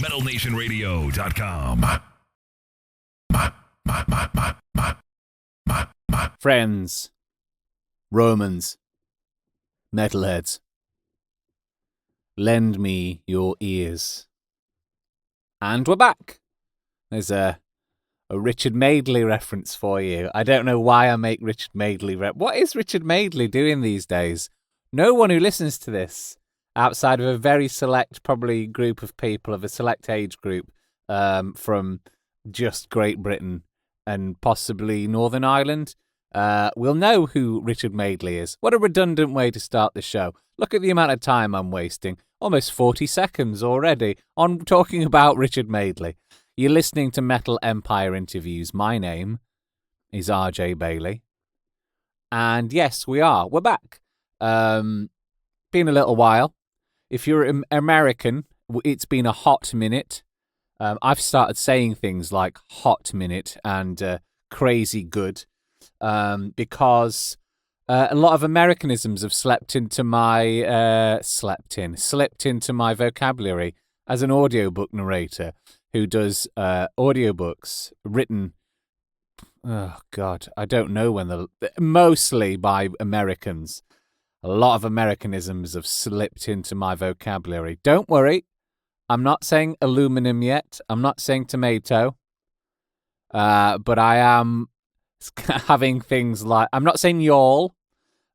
MetalNationRadio.com. Friends, Romans, Metalheads, lend me your ears. And we're back. There's a Richard Madeley reference for you. I don't know why I make Richard Madeley what is Richard Madeley doing these days? No one who listens to this, outside of a very select, probably group of people of a select age group from just Great Britain and possibly Northern Ireland, will know who Richard Madeley is. What a redundant way to start the show. Look at the amount of time I'm wasting. Almost 40 seconds already on talking about Richard Madeley. You're listening to Metal Empire Interviews. My name is RJ Bailey. And yes, we are. We're back. Been a little while. If you're American, it's been a hot minute. I've started saying things like hot minute and crazy good because a lot of Americanisms have slipped into my vocabulary as an audiobook narrator who does audiobooks written, oh God, I don't know when mostly by Americans. A lot of Americanisms have slipped into my vocabulary. Don't worry, I'm not saying aluminum yet. I'm not saying tomato. But I am having things like, I'm not saying y'all,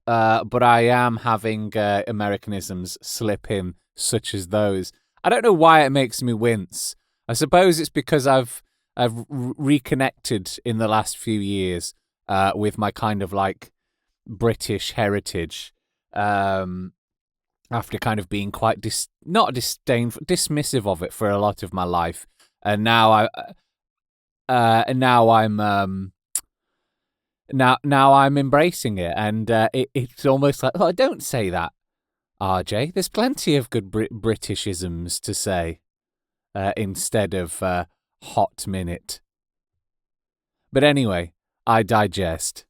but I am having Americanisms slip in, such as those. I don't know why it makes me wince. I suppose it's because I've reconnected in the last few years with my kind of like British heritage. After kind of being quite dismissive of it for a lot of my life, and now I'm embracing it, and it's almost like, oh, don't say that, RJ. There's plenty of good Britishisms to say instead of hot minute. But anyway, I digest.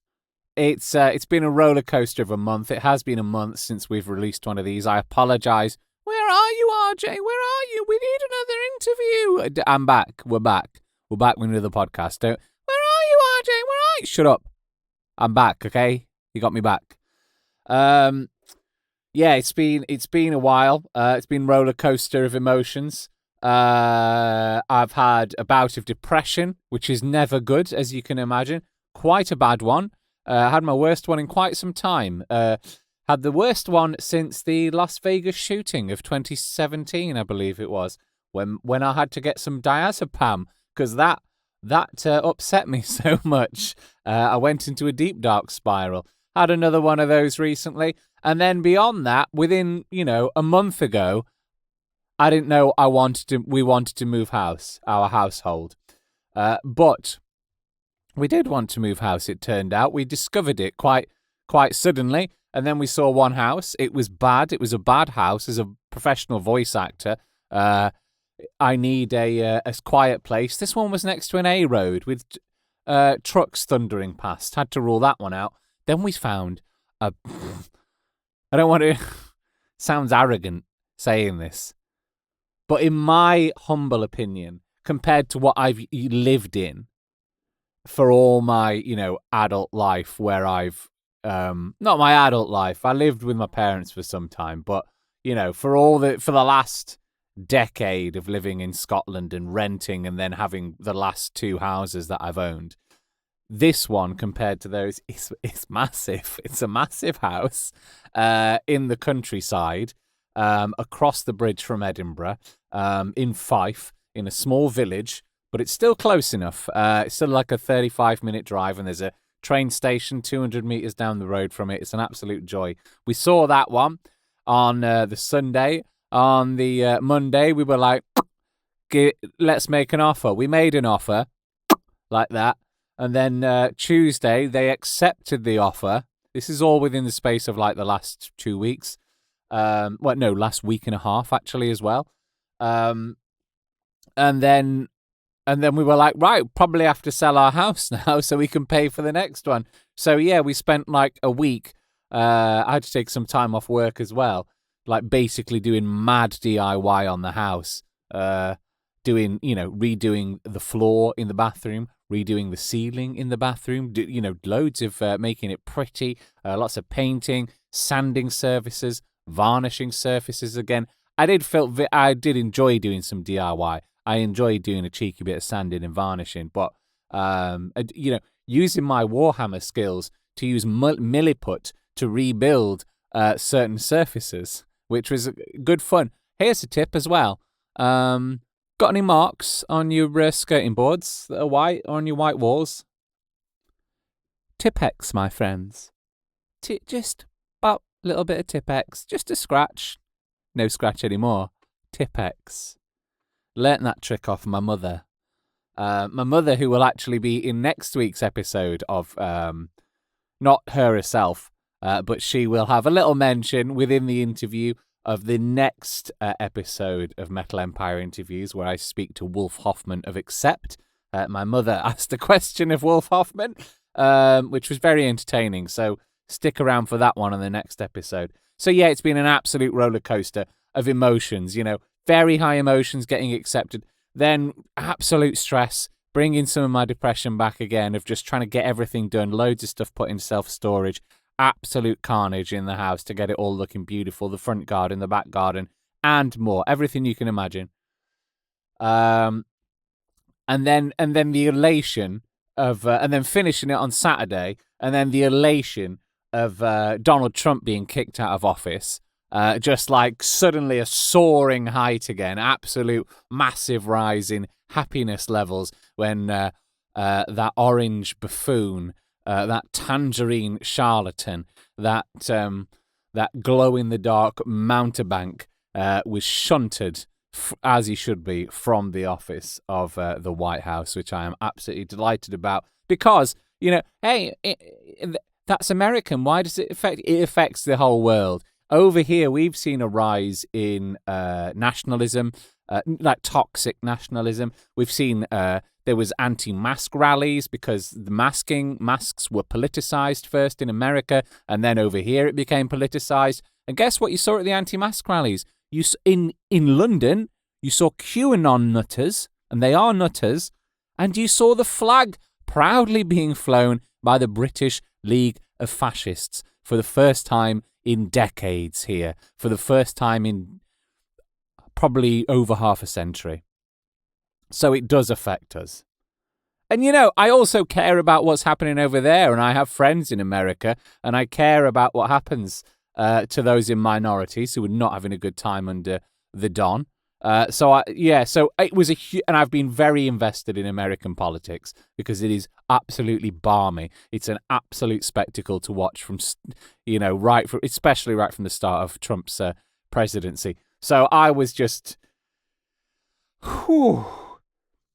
It's been a roller coaster of a month. It has been a month since we've released one of these. I apologise. Where are you, RJ? Where are you? We need another interview. I'm back. We're back. We're back with another podcast. Where are you, RJ? Where are you? Shut up. I'm back. Okay, you got me back. Yeah, it's been a while. It's been roller coaster of emotions. I've had a bout of depression, which is never good, as you can imagine. Quite a bad one. I had my worst one in quite some time. Had the worst one since the Las Vegas shooting of 2017, I believe it was, when I had to get some diazepam, because that upset me so much. I went into a deep, dark spiral. Had another one of those recently. And then beyond that, within, a month ago, I didn't know we wanted to move house, our household. But we did want to move house, it turned out. We discovered it quite suddenly, and then we saw one house. It was bad. It was a bad house. As a professional voice actor, I need a quiet place. This one was next to an A road with trucks thundering past. Had to rule that one out. Then we found I don't want to... sounds arrogant saying this, but in my humble opinion, compared to what I've lived in, for all my, adult life where I've, not my adult life, I lived with my parents for some time, but, for the last decade of living in Scotland and renting and then having the last two houses that I've owned, this one compared to those, it's massive. It's a massive house, in the countryside, across the bridge from Edinburgh, in Fife, in a small village, but it's still close enough. It's still like a 35-minute drive, and there's a train station 200 metres down the road from it. It's an absolute joy. We saw that one on the Sunday. On the Monday, we were like, let's make an offer. We made an offer like that. And then Tuesday, they accepted the offer. This is all within the space of like the last 2 weeks. Last week and a half, actually, as well. And then we were like, right, probably have to sell our house now so we can pay for the next one. So, yeah, we spent like a week. I had to take some time off work as well, like basically doing mad DIY on the house. redoing the floor in the bathroom, redoing the ceiling in the bathroom, loads of making it pretty, lots of painting, sanding surfaces, varnishing surfaces again. I did enjoy doing some DIY. I enjoyed doing a cheeky bit of sanding and varnishing, but using my Warhammer skills to use milliput to rebuild certain surfaces, which was good fun. Here's a tip as well. Got any marks on your skirting boards that are white or on your white walls? Tipex, my friends. Just about a little bit of Tipex, just a scratch. No scratch anymore. Tipex. Learnt that trick off my mother. My mother, who will actually be in next week's episode of, not her herself, but she will have a little mention within the interview of the next episode of Metal Empire Interviews, where I speak to Wolf Hoffman of Accept. My mother asked a question of Wolf Hoffman, which was very entertaining, so stick around for that one on the next episode. So yeah, it's been an absolute roller coaster of emotions, very high emotions getting accepted, then absolute stress, bringing some of my depression back again of just trying to get everything done, loads of stuff put in self-storage, absolute carnage in the house to get it all looking beautiful, the front garden, the back garden, and more, everything you can imagine. And then the elation of, and then finishing it on Saturday, and then the elation of Donald Trump being kicked out of office, just like suddenly a soaring height again, absolute massive rise in happiness levels when that orange buffoon, that tangerine charlatan, that glow-in-the-dark mountebank was shunted, as he should be, from the office of the White House, which I am absolutely delighted about because, hey, that's American. Why does it affect? It affects the whole world. Over here, we've seen a rise in nationalism, like toxic nationalism. We've seen there was anti-mask rallies because the masks were politicized first in America, and then over here it became politicized. And guess what you saw at the anti-mask rallies? In London, you saw QAnon nutters, and they are nutters, and you saw the flag proudly being flown by the British League of Fascists for the first time in decades here, for the first time in probably over half a century. So it does affect us. And I also care about what's happening over there, and I have friends in America, and I care about what happens to those in minorities who are not having a good time under the Don. So it was and I've been very invested in American politics because it is absolutely balmy. It's an absolute spectacle to watch from, especially right from the start of Trump's presidency. So I was just,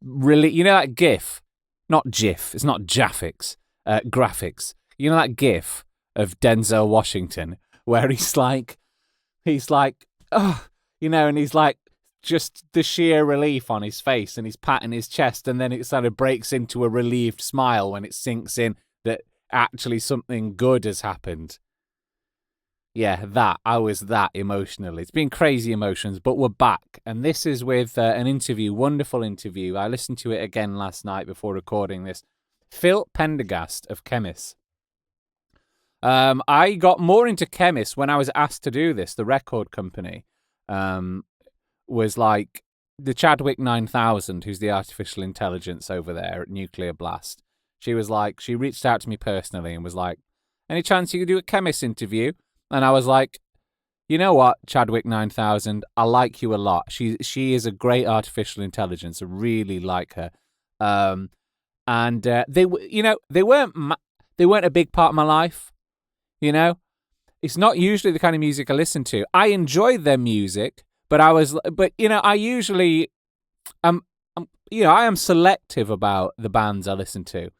really, that GIF, not GIF, it's not Jaffix, graphics. That GIF of Denzel Washington where he's like, oh, and he's like, just the sheer relief on his face, and he's patting his chest, and then it sort of breaks into a relieved smile when it sinks in that actually something good has happened. Yeah, I was that emotional. It's been crazy emotions, but we're back, and this is with an interview, wonderful interview. I listened to it again last night before recording this. Phil Pendergast of Khemmis. I got more into Khemmis when I was asked to do this. The record company was like the Chadwick 9000, who's the artificial intelligence over there at Nuclear Blast. She reached out to me personally and was like, any chance you could do a Khemmis interview? And I was like, you know what, Chadwick 9000, I like you a lot. She is a great artificial intelligence. I really like her. And they weren't a big part of my life. It's not usually the kind of music I listen to. I enjoyed their music, but I usually I am selective about the bands I listen to.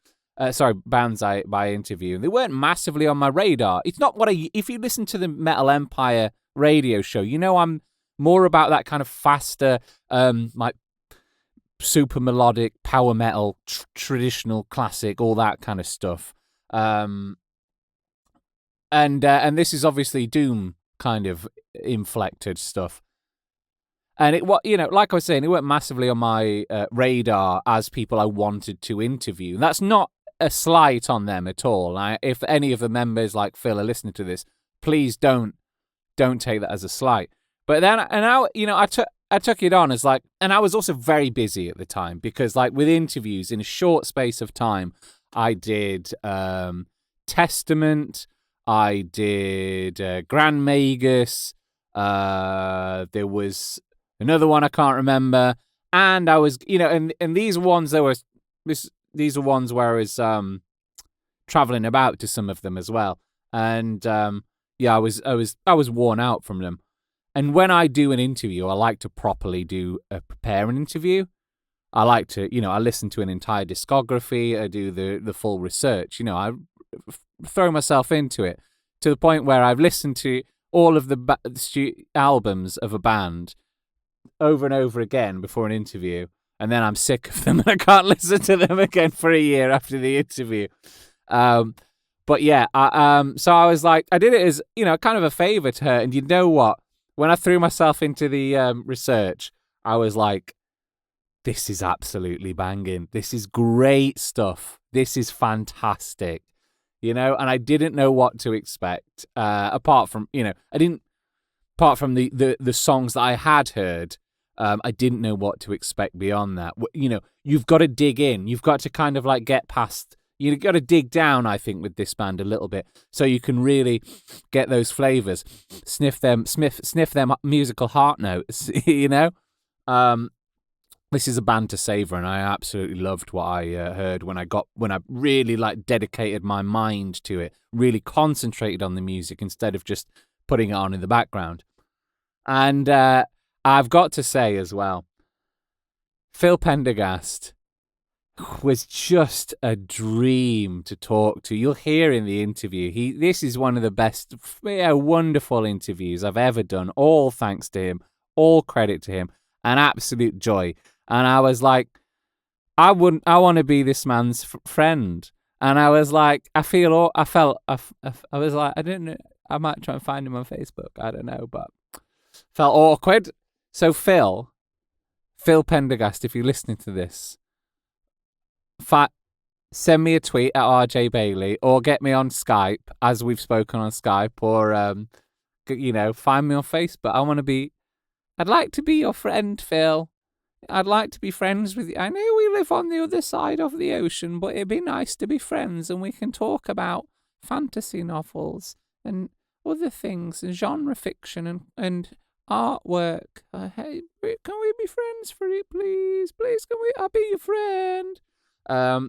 Bands I interview. They weren't massively on my radar. It's not if you listen to the Metal Empire radio show, I'm more about that kind of faster, like super melodic, power metal, traditional, classic, all that kind of stuff. And this is obviously doom kind of inflected stuff. And like I was saying, it weren't massively on my radar as people I wanted to interview. That's not a slight on them at all. If any of the members like Phil are listening to this, please don't take that as a slight. But then, I took it on as like, and I was also very busy at the time because like with interviews in a short space of time, I did Testament, I did Grand Magus, there was another one I can't remember, and I was, and these ones these are ones where I was traveling about to some of them as well, and I was worn out from them. And when I do an interview, I like to properly prepare an interview. I like to, I listen to an entire discography. I do the full research. I throw myself into it to the point where I've listened to all of the albums of a band over and over again before an interview, and then I'm sick of them and I can't listen to them again for a year after the interview. But yeah, so I was like, I did it as, kind of a favor to her. And you know what? When I threw myself into the research, I was like, this is absolutely banging. This is great stuff. This is fantastic. And I didn't know what to expect. Apart from apart from the songs that I had heard, I didn't know what to expect beyond that. You've got to dig in. You've got to kind of like get past. You've got to dig down, I think, with this band a little bit, so you can really get those flavors, sniff them musical heart notes. This is a band to savor, and I absolutely loved what I heard when I really like dedicated my mind to it, really concentrated on the music instead of just putting it on in the background. And I've got to say as well, Phil Pendergast was just a dream to talk to. You'll hear in the interview, this is one of the best, wonderful interviews I've ever done. All thanks to him, all credit to him, an absolute joy. And I was like, I want to be this man's friend. And I was like, I was like, I don't know, I might try and find him on Facebook. I don't know, but felt awkward. So Phil Pendergast, if you're listening to this, send me a tweet at RJ Bailey or get me on Skype, as we've spoken on Skype, or find me on Facebook. I'd like to be your friend, Phil. I'd like to be friends with you. I know we live on the other side of the ocean, but it'd be nice to be friends and we can talk about fantasy novels and other things and genre fiction and artwork. Hey, can we be friends for it, please? Please, I'll be your friend.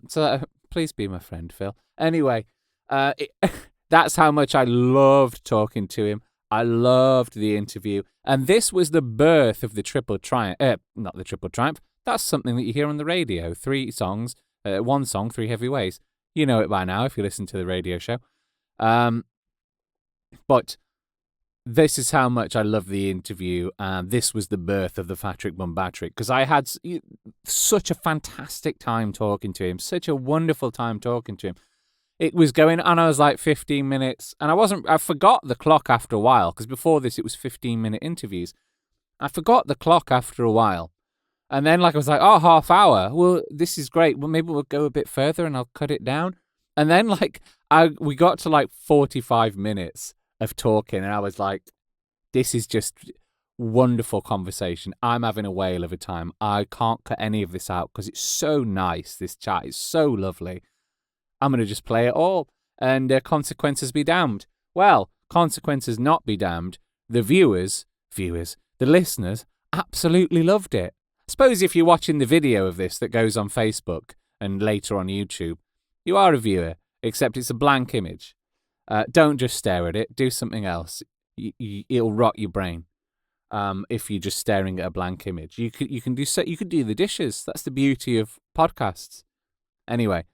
So please be my friend, Phil. Anyway, that's how much I loved talking to him. I loved the interview. And this was the birth of the Triple Triumph. Not the Triple Triumph. That's something that you hear on the radio. 3 songs, 1 song, 3 heavy ways. You know it by now if you listen to the radio show. But this is how much I love the interview, and this was the birth of the Fatrick Bum Batrick, because I had such a fantastic time talking to him, such a wonderful time talking to him. It was going on, I was like 15 minutes, and I forgot the clock after a while, because before this it was 15-minute interviews. I forgot the clock after a while, and then I was like, oh, half hour, well, this is great, well, maybe we'll go a bit further and I'll cut it down. And then we got to 45 minutes of talking, and I was like, this is just wonderful conversation. I'm having a whale of a time. I can't cut any of this out because it's so nice. This chat is so lovely. I'm going to just play it all, and consequences be damned. Well, consequences not be damned. The viewers, the listeners, absolutely loved it. I suppose if you're watching the video of this that goes on Facebook and later on YouTube, you are a viewer, except it's a blank image. Don't just stare at it. Do something else. It'll rot your brain. If you're just staring at a blank image, you could do the dishes. That's the beauty of podcasts. Anyway,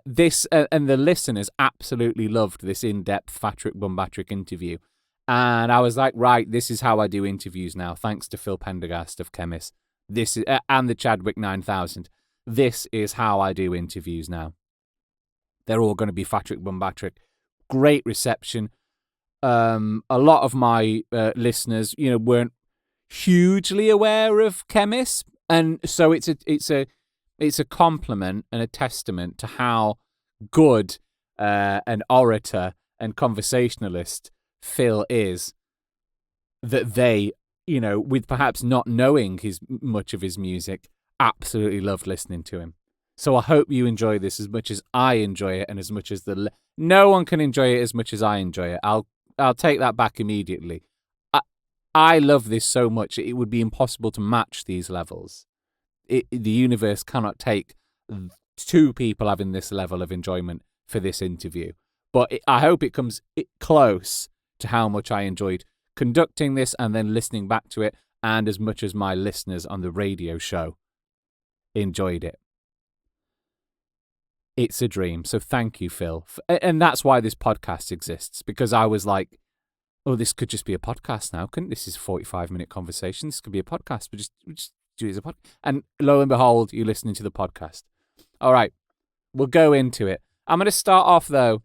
this and the listeners absolutely loved this in-depth Fatrick Bum Batrick interview, and I was like, right, this is how I do interviews now. Thanks to Phil Pendergast of Khemmis, this is and the Chadwick 9000. This is how I do interviews now. They're all going to be Fatrick Bum Batrick. Great reception. A lot of my listeners, weren't hugely aware of Khemmis, and so it's a compliment and a testament to how good an orator and conversationalist Phil is, that they, with perhaps not knowing much of his music, absolutely loved listening to him. So I hope you enjoy this as much as I enjoy it, and as much as no one can enjoy it as much as I enjoy it. I'll take that back immediately. I love this so much, it would be impossible to match these levels. The universe cannot take two people having this level of enjoyment for this interview. But I hope it comes close to how much I enjoyed conducting this and then listening back to it, and as much as my listeners on the radio show enjoyed it. It's a dream. So thank you, Phil. And that's why this podcast exists, because I was like, oh, this could just be a podcast now, couldn't this? Is a 45-minute conversation. This could be a podcast. We just do it as a podcast. And lo and behold, you're listening to the podcast. All right, we'll go into it. I'm going to start off, though,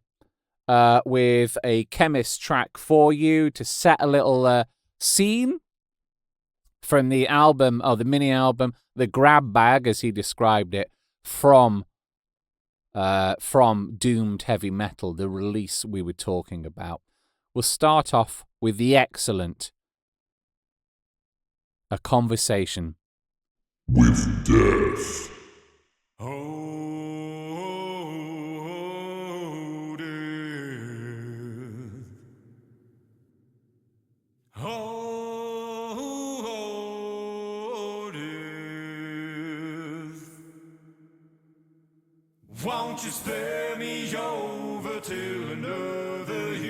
with a Khemmis track for you to set a little scene from the album, or the mini album, The Grab Bag, as he described it, from Doomed Heavy Metal, the release we were talking about. We'll start off with the excellent A Conversation with Death. Oh, death. Oh, death. Won't you spare me over till another year?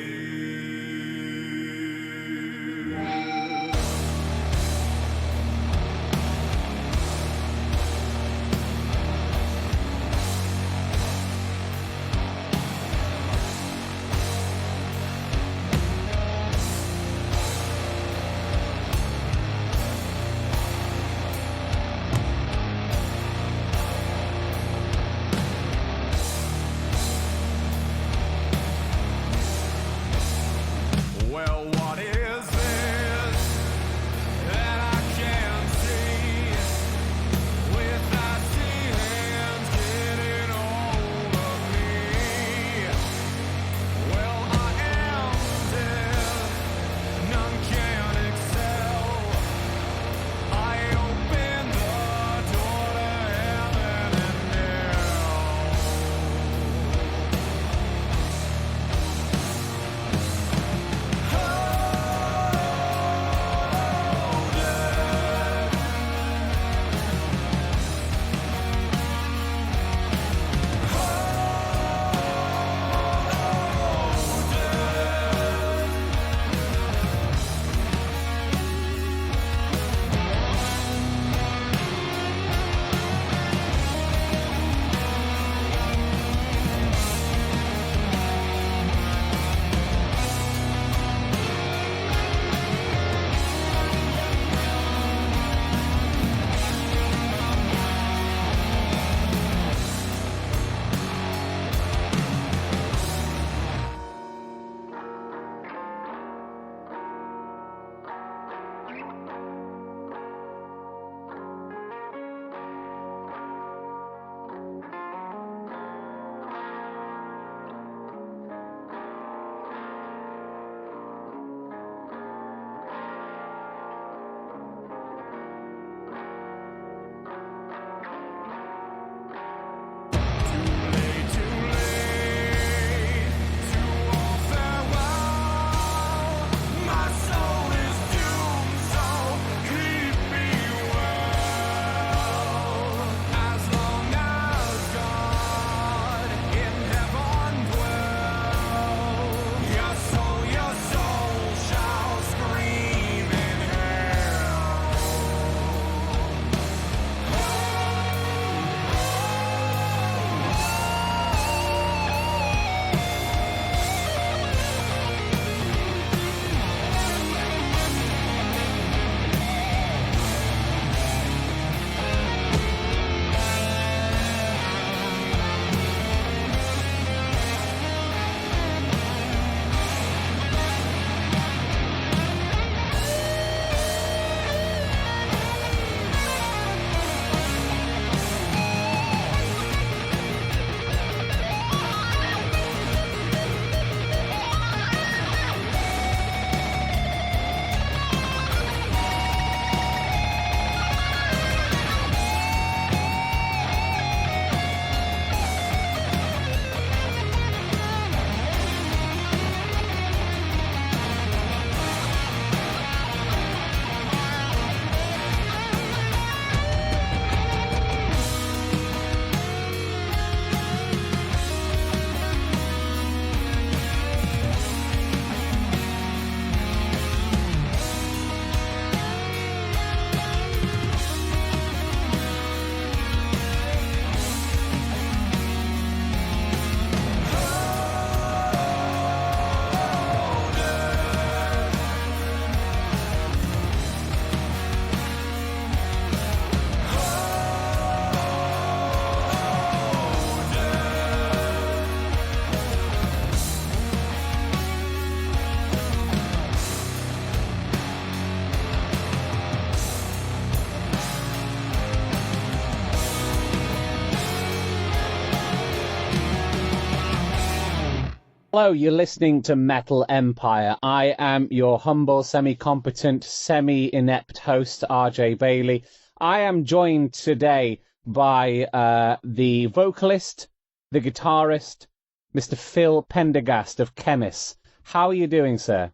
Hello, you're listening to Metal Empire. I am your humble, semi-competent, semi-inept host, RJ Bailey. I am joined today by the vocalist, the guitarist, Mr. Phil Pendergast of Khemmis. How are you doing, sir?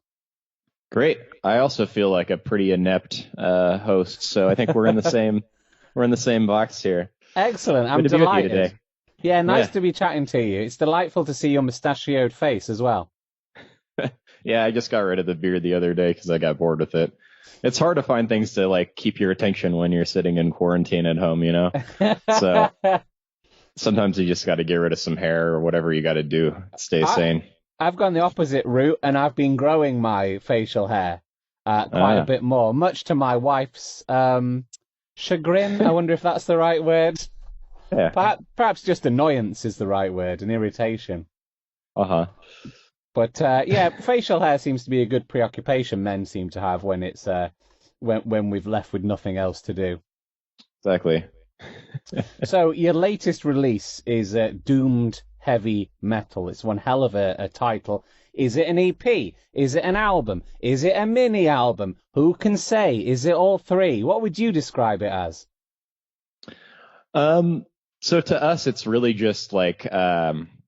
Great. I also feel like a pretty inept host, so I think we're in the same box here. Excellent. I'm Good to be with you delighted. today. Yeah, nice Yeah. to be chatting to you. It's delightful to see your mustachioed face as well. Yeah, I just got rid of the beard the other day because I got bored with it. It's hard to find things to like keep your attention when you're sitting in quarantine at home, you know? So sometimes you just got to get rid of some hair or whatever you got to do to stay sane. I've gone the opposite route, and I've been growing my facial hair quite a bit more, much to my wife's chagrin. I wonder if that's the right word. Yeah. Perhaps just annoyance is the right word, and irritation. Uh-huh. But yeah, facial hair seems to be a good preoccupation men seem to have when it's when we've left with nothing else to do. Exactly. So your latest release is Doomed Heavy Metal. It's one hell of a title. Is it an EP? Is it an album? Is it a mini album? Who can say? Is it all three? What would you describe it as? So to us, it's really just like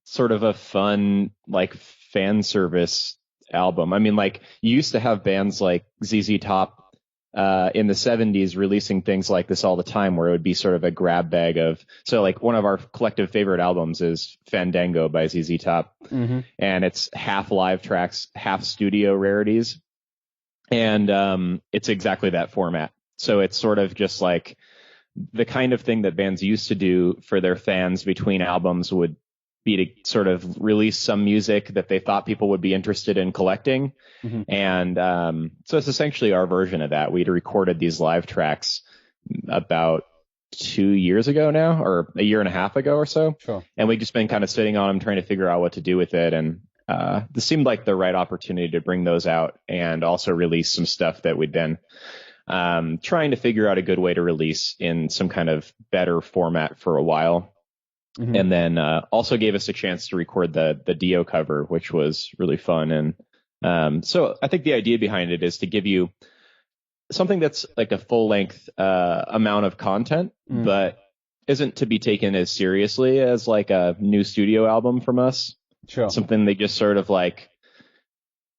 sort of a fun like fan service album. I mean, like you used to have bands like ZZ Top in the 70s releasing things like this all the time, where it would be sort of a grab bag of. So like one of our collective favorite albums is Fandango by ZZ Top, Mm-hmm. and it's half live tracks, half studio rarities, and it's exactly that format. So it's sort of just like the kind of thing that bands used to do for their fans between albums would be to sort of release some music that they thought people would be interested in collecting. Mm-hmm. And so it's essentially our version of that. We'd recorded these live tracks about 2 years ago now, or a year and a half ago or so. Sure. And we've just been kind of sitting on them, trying to figure out what to do with it. And this seemed like the right opportunity to bring those out and also release some stuff that we'd been trying to figure out a good way to release in some kind of better format for a while. Mm-hmm. And then also gave us a chance to record the Dio cover, which was really fun. And so I think the idea behind it is to give you something that's like a full length amount of content, but isn't to be taken as seriously as like a new studio album from us. Sure. Something they just sort of like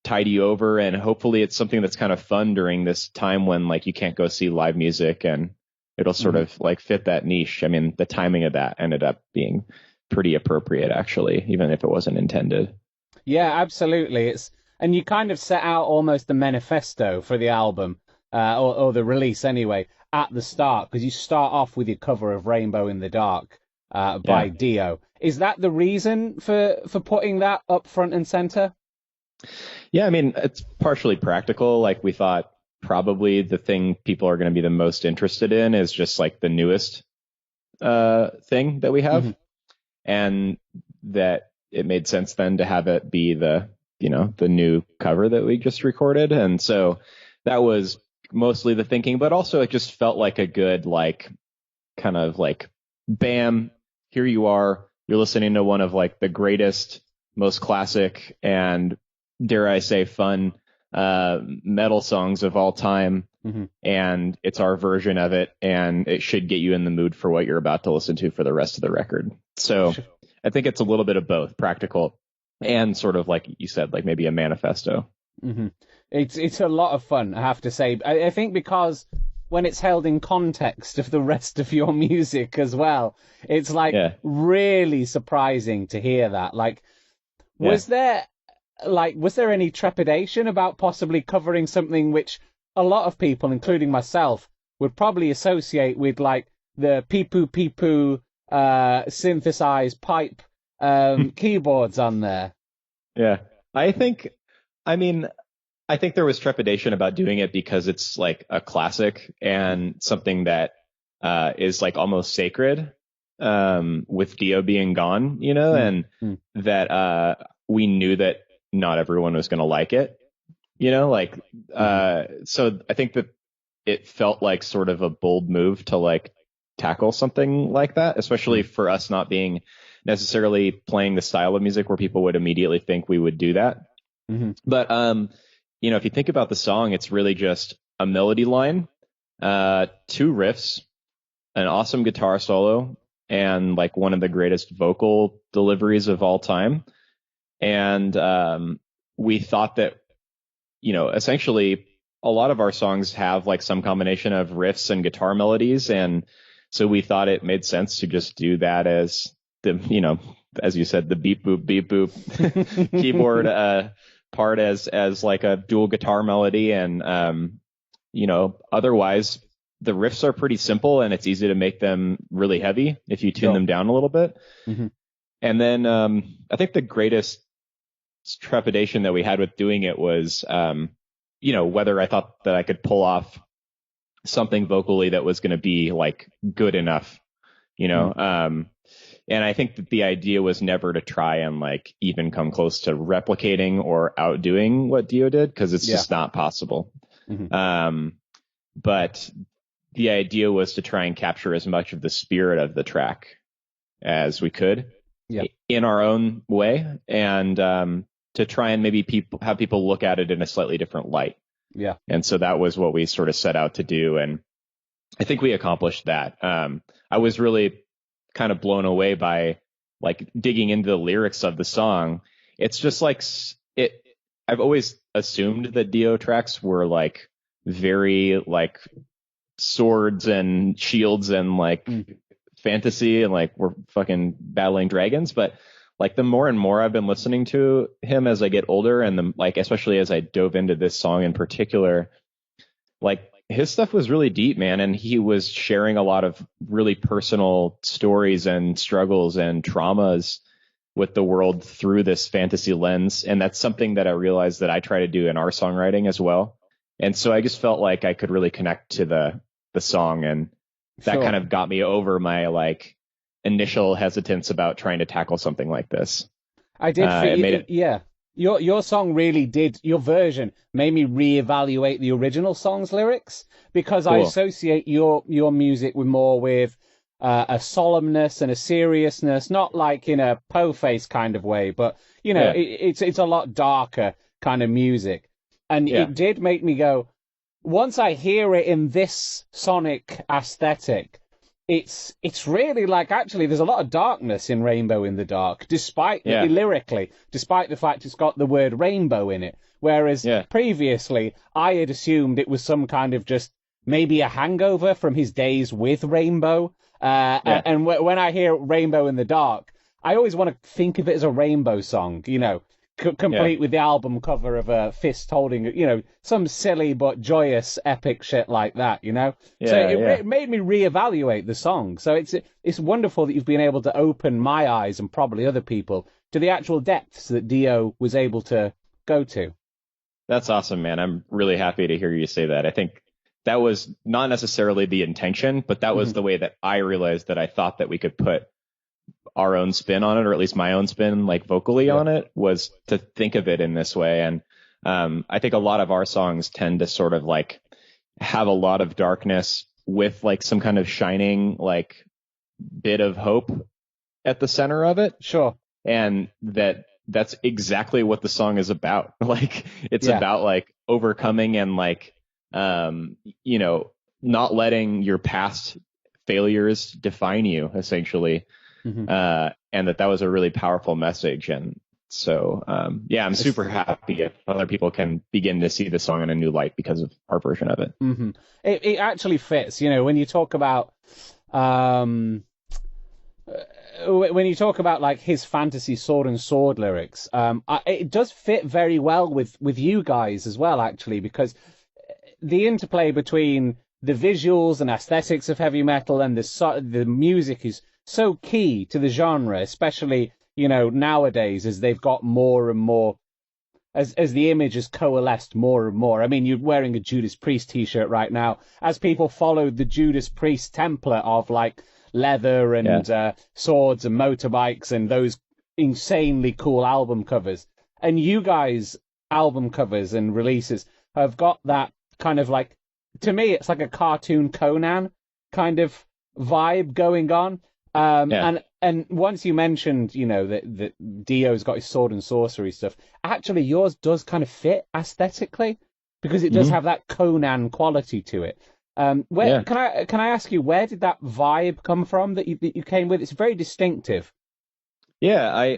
tide you over, and hopefully it's something that's kind of fun during this time when like you can't go see live music, and it'll sort of like fit that niche. I mean, the timing of that ended up being pretty appropriate, actually, even if it wasn't intended. Yeah, absolutely. And you kind of set out almost a manifesto for the album, or the release anyway, at the start, because you start off with your cover of Rainbow in the Dark by Dio. Is that the reason for putting that up front and center? Yeah, I mean, it's partially practical. Like we thought probably the thing people are going to be the most interested in is just like the newest thing that we have. And that it made sense then to have it be the new cover that we just recorded. And so that was mostly the thinking, but also it just felt like a good, like, kind of like, bam, here you are. You're listening to one of like the greatest, most classic, and dare I say fun metal songs of all time. And it's our version of it, and it should get you in the mood for what you're about to listen to for the rest of the record. So I think it's a little bit of both, practical and sort of like you said, like maybe a manifesto. It's a lot of fun, I have to say. I think because when it's held in context of the rest of your music as well, it's like really surprising to hear that. Like, was there any trepidation about possibly covering something which a lot of people, including myself, would probably associate with like the Poo Poo synthesized pipe keyboards on there? Yeah, I think there was trepidation about doing it because it's like a classic and something that is like almost sacred, with Dio being gone, and that we knew that not everyone was going to like it, so I think that it felt like sort of a bold move to like tackle something like that, especially for us not being necessarily playing the style of music where people would immediately think we would do that. But if you think about the song, it's really just a melody line, 2 riffs, an awesome guitar solo, and like one of the greatest vocal deliveries of all time. And we thought that, essentially a lot of our songs have like some combination of riffs and guitar melodies. And so we thought it made sense to just do that as as you said, the beep boop keyboard part as like a dual guitar melody. And, otherwise the riffs are pretty simple and it's easy to make them really heavy if you tune them down a little bit. And then I think the greatest trepidation that we had with doing it was, whether I thought that I could pull off something vocally that was going to be like good enough, and I think that the idea was never to try and like even come close to replicating or outdoing what Dio did, because it's just not possible. But the idea was to try and capture as much of the spirit of the track as we could in our own way, and to try and maybe have people look at it in a slightly different light. And so that was what we sort of set out to do, and I think we accomplished that. I was really kind of blown away by like digging into the lyrics of the song. It's just like I've always assumed that Dio tracks were like very like swords and shields and like fantasy and like we're fucking battling dragons, but like the more and more I've been listening to him as I get older, and especially as I dove into this song in particular, like his stuff was really deep, man. And he was sharing a lot of really personal stories and struggles and traumas with the world through this fantasy lens. And that's something that I realized that I try to do in our songwriting as well. And so I just felt like I could really connect to the song, and that kind of got me over my like initial hesitance about trying to tackle something like this. I did feel, your song really did, your version made me reevaluate the original song's lyrics, because I associate your music with a solemnness and a seriousness, not like in a po-face kind of way, but it's a lot darker kind of music. And it did make me go, once I hear it in this sonic aesthetic, it's really like, actually, there's a lot of darkness in Rainbow in the Dark, despite lyrically, despite the fact it's got the word rainbow in it. Whereas previously, I had assumed it was some kind of just maybe a hangover from his days with Rainbow. And when I hear Rainbow in the Dark, I always want to think of it as a Rainbow song, complete with the album cover of a fist holding, some silly but joyous epic shit like that, So it made me reevaluate the song. So it's wonderful that you've been able to open my eyes, and probably other people, to the actual depths that Dio was able to go to. That's awesome, man. I'm really happy to hear you say that. I think that was not necessarily the intention, but that was the way that I realized that I thought that we could put our own spin on it, or at least my own spin, like vocally on it, was to think of it in this way. And I think a lot of our songs tend to sort of like have a lot of darkness with like some kind of shining like bit of hope at the center of it. Sure. And that's exactly what the song is about. Like it's about like overcoming and like not letting your past failures define you, essentially. And that was a really powerful message. And so, I'm super happy if other people can begin to see the song in a new light because of our version of it. It actually fits, when you talk about, when you talk about like his fantasy sword and sword lyrics, it does fit very well with you guys as well, actually, because the interplay between the visuals and aesthetics of heavy metal and the music is so key to the genre, especially, nowadays, as they've got more and more, as the image has coalesced more and more. I mean, you're wearing a Judas Priest t-shirt right now. As people followed the Judas Priest template of like leather and swords and motorbikes and those insanely cool album covers, and you guys' album covers and releases have got that kind of like, to me, it's like a cartoon Conan kind of vibe going on. And And once you mentioned, that Dio's got his sword and sorcery stuff, actually yours does kind of fit aesthetically because it does have that Conan quality to it. Can I ask you, where did that vibe come from that you came with? It's very distinctive. Yeah,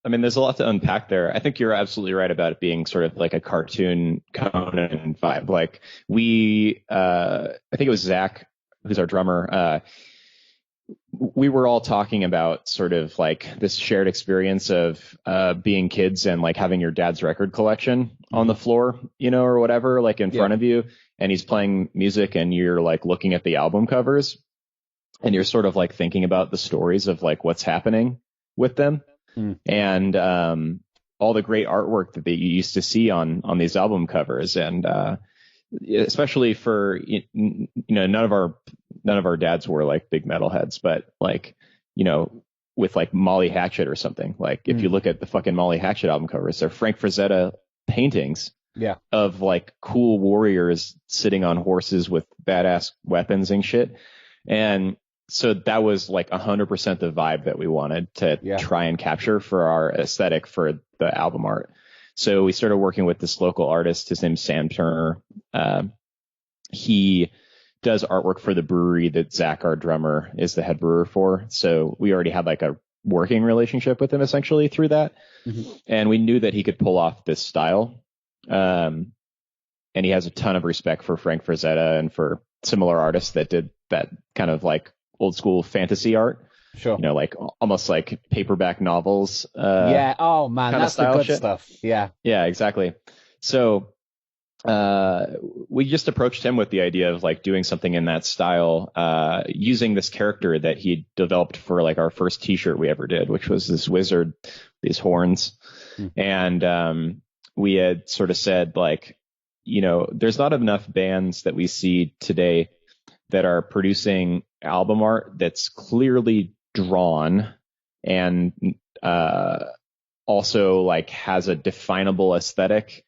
there's a lot to unpack there. I think you're absolutely right about it being sort of like a cartoon Conan vibe. Like I think it was Zach, who's our drummer. We were all talking about sort of like this shared experience of being kids and like having your dad's record collection on the floor, or whatever, like in front of you, and he's playing music and you're like looking at the album covers and you're sort of like thinking about the stories of like what's happening with them. And all the great artwork that you used to see on these album covers, and especially for none of our dads were like big metalheads, but like with like Molly Hatchet or something. Like if you look at the fucking Molly Hatchet album covers, they're Frank Frazetta paintings of like cool warriors sitting on horses with badass weapons and shit. And so that was like 100% the vibe that we wanted to try and capture for our aesthetic for the album art. So we started working with this local artist. His name's Sam Turner. He does artwork for the brewery that Zach, our drummer, is the head brewer for. So we already had like a working relationship with him essentially through that. And we knew that he could pull off this style. And he has a ton of respect for Frank Frazetta and for similar artists that did that kind of like old school fantasy art. Sure. Like almost like paperback novels. Oh man, that's the good stuff. Yeah. Yeah, exactly. So we just approached him with the idea of like doing something in that style, using this character that he developed for like our first t-shirt we ever did, which was this wizard, these horns. And we had sort of said like, there's not enough bands that we see today that are producing album art that's clearly drawn and also like has a definable aesthetic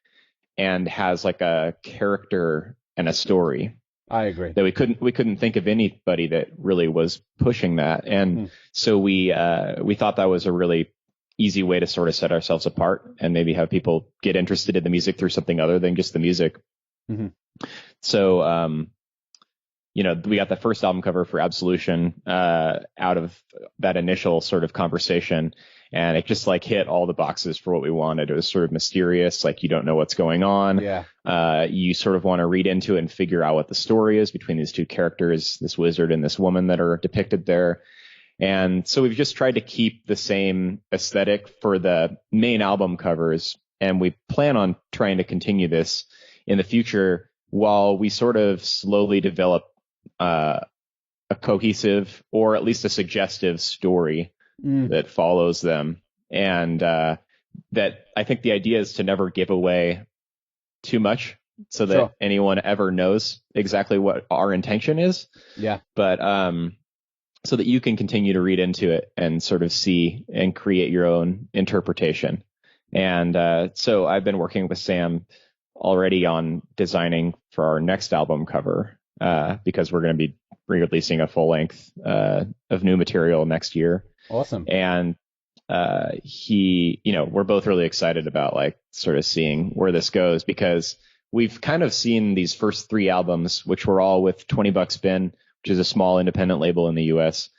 and has like a character and a story. I agree. That we couldn't think of anybody that really was pushing that. And so we thought that was a really easy way to sort of set ourselves apart and maybe have people get interested in the music through something other than just the music. So we got the first album cover for Absolution out of that initial sort of conversation, and it just like hit all the boxes for what we wanted. It was sort of mysterious, like you don't know what's going on. You sort of want to read into it and figure out what the story is between these two characters, this wizard and this woman that are depicted there. And so we've just tried to keep the same aesthetic for the main album covers, and we plan on trying to continue this in the future while we sort of slowly develop a cohesive or at least a suggestive story that follows them. And that I think the idea is to never give away too much so that anyone ever knows exactly what our intention is. But so that you can continue to read into it and sort of see and create your own interpretation. And so I've been working with Sam already on designing for our next album cover, because we're going to be releasing a full length of new material next year. Awesome. And we're both really excited about like sort of seeing where this goes, because we've kind of seen these first three albums, which were all with 20 Buck Spin, which is a small independent label in the US.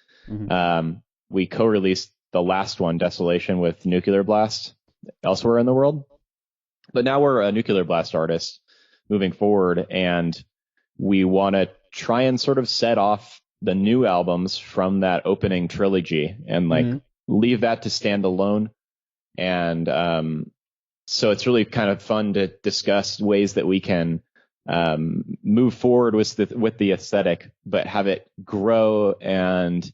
We co-released the last one, Desolation, with Nuclear Blast elsewhere in the world. But now we're a Nuclear Blast artist moving forward, and we want to try and sort of set off the new albums from that opening trilogy and like leave that to stand alone. And so it's really kind of fun to discuss ways that we can move forward with the aesthetic, but have it grow and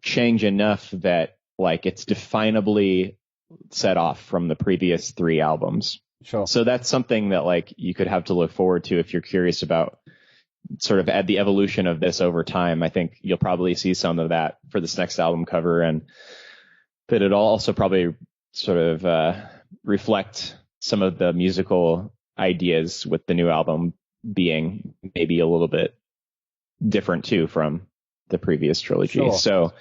change enough that like it's definably set off from the previous three albums. Sure. So that's something that like you could have to look forward to if you're curious about sort of at the evolution of this over time. I think you'll probably see some of that for this next album cover, and that it'll also probably sort of reflect some of the musical ideas with the new album being maybe a little bit different too from the previous trilogy. Sure. So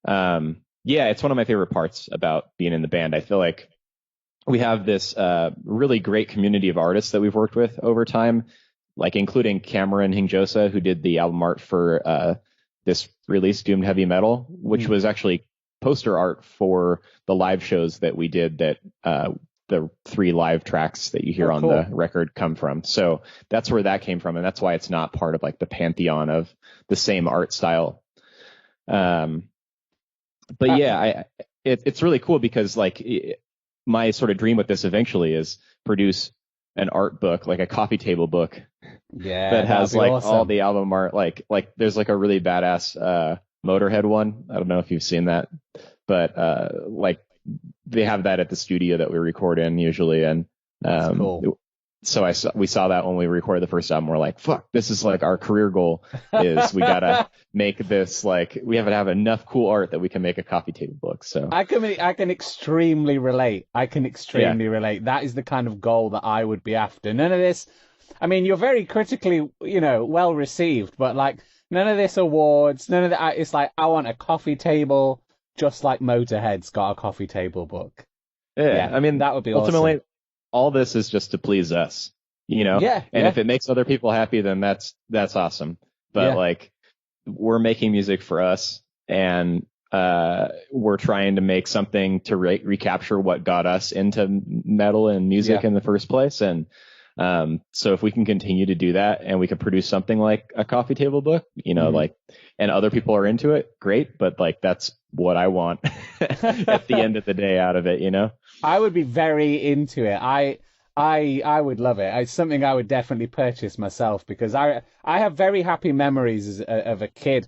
Yeah, it's one of my favorite parts about being in the band. I feel like we have this really great community of artists that we've worked with over time, like including Cameron Hingjosa, who did the album art for this release, Doomed Heavy Metal, which was actually poster art for the live shows that we did that the 3 live tracks that you hear on the record come from. So that's where that came from. And that's why it's not part of like the pantheon of the same art style. But yeah, it's really cool because like my sort of dream with this eventually is produce an art book, like a coffee table book. Yeah, that has like awesome. all the album art, like there's like a really badass Motorhead one. I don't know if you've seen that, but like they have that at the studio that we record in usually, and cool. So we saw that when we recorded the first album. We're like, fuck, this is like our career goal is we gotta make this, like we have to have enough cool art that we can make a coffee table book. So I can extremely relate. Relate. That is the kind of goal that I would be after. None of this. I mean, you're very critically, well received, but like none of this awards, none of that. It's like I want a coffee table, just like Motorhead's got a coffee table book. Yeah, I mean, that would be ultimately, awesome. All this is just to please us, Yeah. And if it makes other people happy, then that's awesome. But like, we're making music for us, and we're trying to make something to recapture what got us into metal and music in the first place. And so if we can continue to do that, and we can produce something like a coffee table book, like, and other people are into it, great. But like, that's what I want at the end of the day out of it, I would be very into it. I would love it. It's something I would definitely purchase myself, because I have very happy memories of a kid.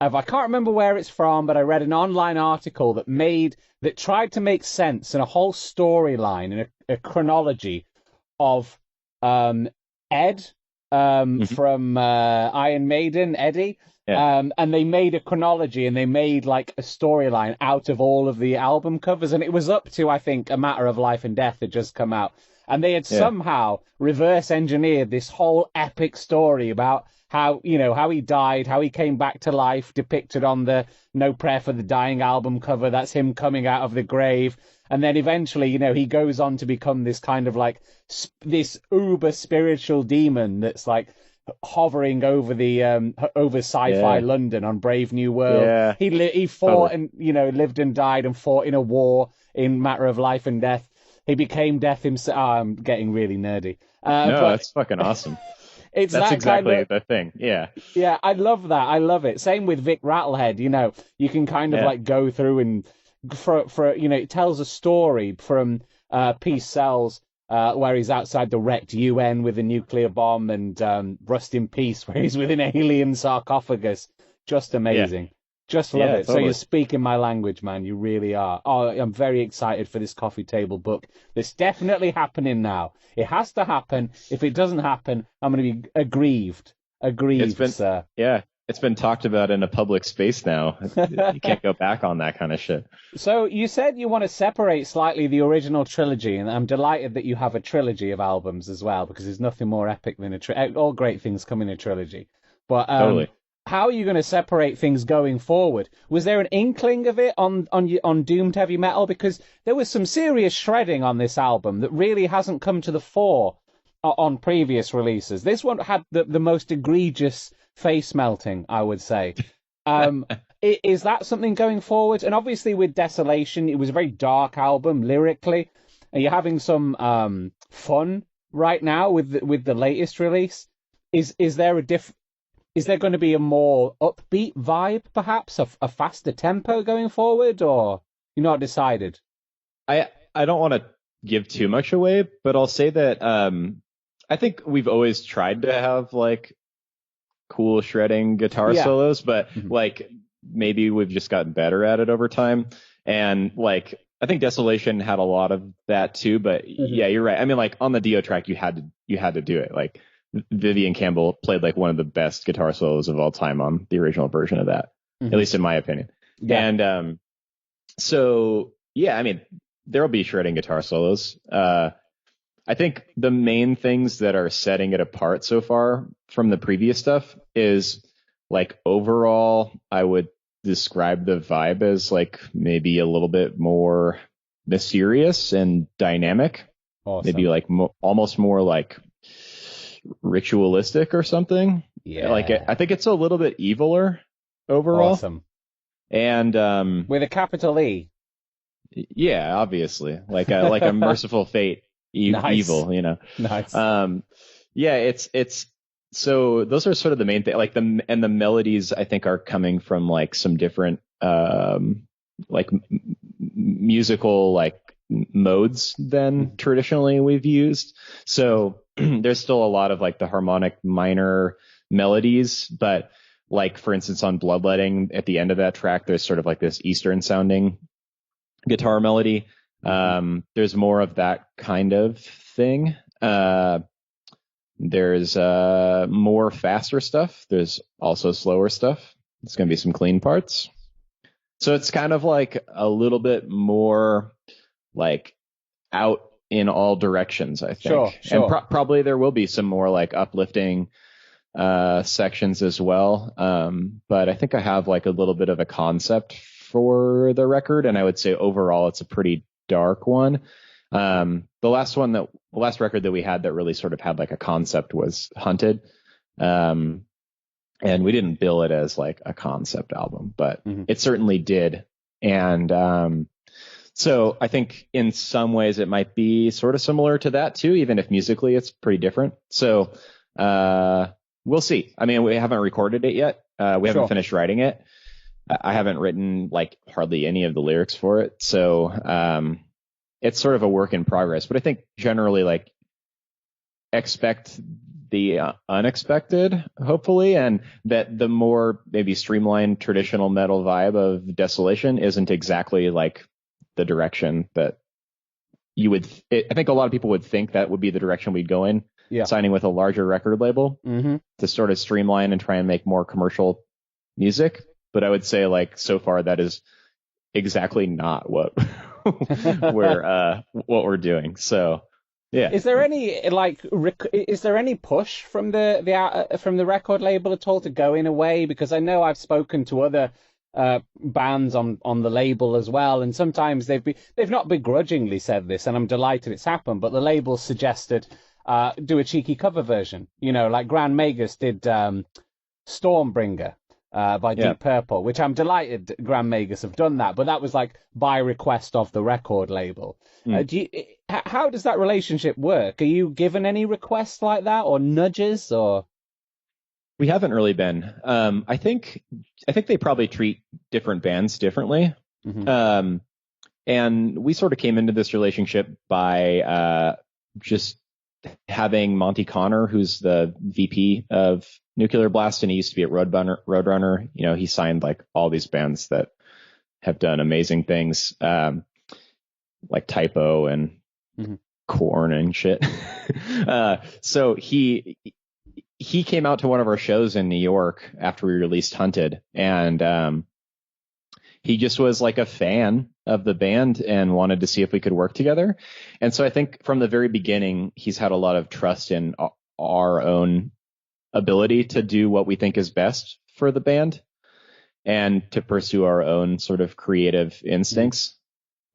I can't remember where it's from, but I read an online article that tried to make sense and a whole storyline and a chronology of Ed from Iron Maiden, Eddie. And they made a chronology, and they made like a storyline out of all of the album covers, and it was up to, I think, A Matter of Life and Death had just come out, and they had somehow reverse engineered this whole epic story about how he died, how he came back to life, depicted on the No Prayer for the Dying album cover. That's him coming out of the grave. And then eventually, he goes on to become this kind of like this uber spiritual demon that's like hovering over the over sci-fi London on Brave New World. Yeah. He fought and lived and died and fought in a war in Matter of Life and Death. He became death himself. I'm getting really nerdy. No, that's fucking awesome. That's exactly the thing. Yeah. Yeah, I love that. I love it. Same with Vic Rattlehead. You can kind of like go through and for it tells a story from Peace Cells, where he's outside the wrecked UN with a nuclear bomb, and Rust in Peace, where he's with an alien sarcophagus. Just amazing. Just love it. Totally. So you're speaking my language, man. You really are. Oh, I'm very excited for this coffee table book. It's definitely happening now. It has to happen. If it doesn't happen, I'm going to be aggrieved. Sir. Yeah. It's been talked about in a public space now. You can't go back on that kind of shit. So you said you want to separate slightly the original trilogy, and I'm delighted that you have a trilogy of albums as well, because there's nothing more epic than all great things come in a trilogy. But totally. How are you going to separate things going forward? Was there an inkling of it on Doomed Heavy Metal? Because there was some serious shredding on this album that really hasn't come to the fore on previous releases. This one had the most egregious face melting, I would say. Is that something going forward? And obviously with Desolation, it was a very dark album lyrically. And you're having some fun right now with the latest release. Is there going to be a more upbeat vibe, perhaps a faster tempo going forward, or you're not decided? I don't want to give too much away, but I'll say that I think we've always tried to have like cool shredding guitar solos, but like maybe we've just gotten better at it over time. And like I think Desolation had a lot of that too, but yeah, you're right. I mean, like on the Dio track, you had to do it. Like Vivian Campbell played like one of the best guitar solos of all time on the original version of that, at least in my opinion. Yeah. And so yeah, I mean, there'll be shredding guitar solos. I think the main things that are setting it apart so far from the previous stuff is like overall, I would describe the vibe as like maybe a little bit more mysterious and dynamic. Awesome. Maybe like almost more like ritualistic or something. Yeah. Like I think it's a little bit eviler overall. Awesome. And with a capital E. Yeah, obviously. Like a merciful fate Nice. evil, you know. Nice. Yeah, it's so those are sort of the main thing. Like the melodies I think are coming from like some different like musical like modes than traditionally we've used. So there's still a lot of like the harmonic minor melodies, but like for instance on Bloodletting at the end of that track there's sort of like this Eastern sounding guitar melody. There's more of that kind of thing. There's more faster stuff. There's also slower stuff. It's going to be some clean parts. So it's kind of like a little bit more like out in all directions, I think. Sure. And probably there will be some more like uplifting sections as well. But I think I have like a little bit of a concept for the record, and I would say overall it's a pretty dark one. The last record that we had that really sort of had like a concept was Hunted. And we didn't bill it as like a concept album, but it certainly did. And so I think in some ways it might be sort of similar to that too, even if musically it's pretty different. So we'll see. I mean, we haven't recorded it yet. We haven't finished writing it. I haven't written like hardly any of the lyrics for it. So it's sort of a work in progress. But I think generally like expect the unexpected, hopefully, and that the more maybe streamlined traditional metal vibe of Desolation isn't exactly like the direction that you would. I think a lot of people would think that would be the direction we'd go in, signing with a larger record label to sort of streamline and try and make more commercial music. But I would say like so far that is exactly not what we're doing. So. Yeah. Is there any like is there any push from the record label at all to go in a way? Because I know I've spoken to other bands on the label as well, and sometimes they've not begrudgingly said this, and I'm delighted it's happened. But the label suggested do a cheeky cover version, you know, like Grand Magus did Stormbringer by Deep Purple, which I'm delighted Grand Magus have done that, but that was like by request of the record label. How does that relationship work? Are you given any requests like that or nudges or? We haven't really been. I think they probably treat different bands differently. And we sort of came into this relationship by just having Monty Connor, who's the VP of Nuclear Blast, and he used to be at Roadrunner. You know, he signed like all these bands that have done amazing things, like Typo and Korn and shit. So he came out to one of our shows in New York after we released Hunted, and he just was like a fan of the band and wanted to see if we could work together. And so I think from the very beginning, he's had a lot of trust in our own ability to do what we think is best for the band and to pursue our own sort of creative instincts.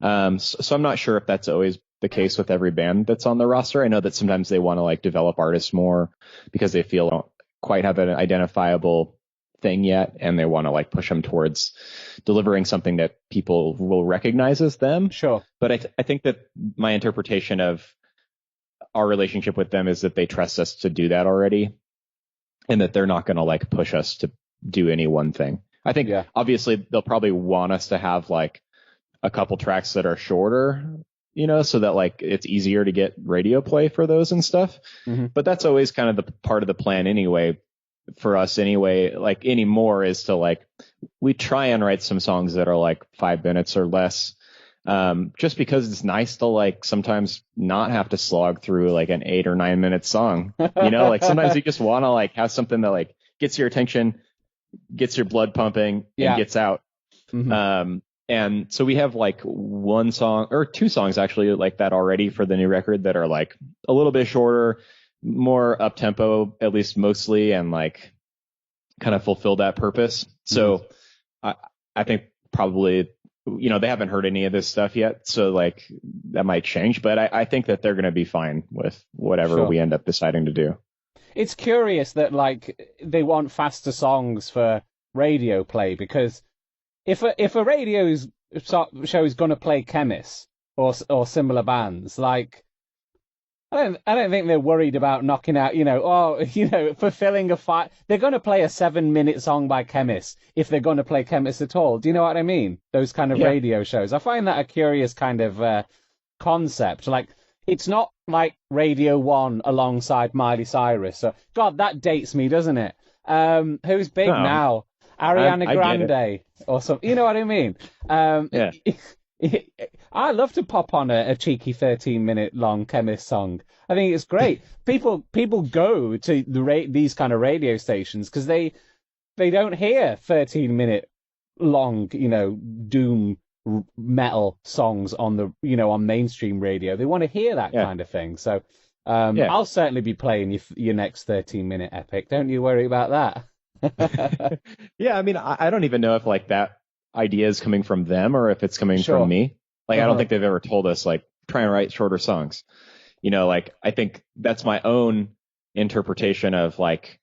So I'm not sure if that's always the case with every band that's on the roster. I know that sometimes they want to like develop artists more because they feel they don't quite have an identifiable thing yet, and they want to like push them towards delivering something that people will recognize as them. Sure. But I think that my interpretation of our relationship with them is that they trust us to do that already, and that they're not going to like push us to do any one thing. I think obviously they'll probably want us to have like a couple tracks that are shorter, you know, so that like it's easier to get radio play for those and stuff. But that's always kind of the part of the plan anyway, for us anyway, like anymore, is to like, we try and write some songs that are like 5 minutes or less, just because it's nice to like sometimes not have to slog through like an 8 or 9 minute song, you know, like sometimes you just want to like have something that like gets your attention, gets your blood pumping, and gets out. And so we have like one song or two songs actually like that already for the new record that are like a little bit shorter, more up tempo, at least mostly, and like kind of fulfill that purpose. So I think probably, they haven't heard any of this stuff yet, so like that might change. But I think that they're going to be fine with whatever we end up deciding to do. It's curious that like they want faster songs for radio play, because if a radio show is going to play Khemmis or similar bands, like I don't think they're worried about knocking out, fulfilling they're going to play a 7-minute song by Khemmis if they're going to play Khemmis at all. Do you know what I mean? Those kind of radio shows. I find that a curious kind of concept. Like, it's not like Radio 1 alongside Miley Cyrus. So, God, that dates me, doesn't it? Who's big now? Ariana Grande or something. You know what I mean? Yeah. I love to pop on a cheeky 13-minute long Khemmis song. I think it's great. People go to these kind of radio stations because they don't hear 13-minute long, doom metal songs on on mainstream radio. They want to hear that kind of thing. So I'll certainly be playing your next 13-minute epic. Don't you worry about that. Yeah, I mean, I don't even know if like that idea is coming from them or if it's coming from me. Like, I don't think they've ever told us like try and write shorter songs. Like I think that's my own interpretation of like,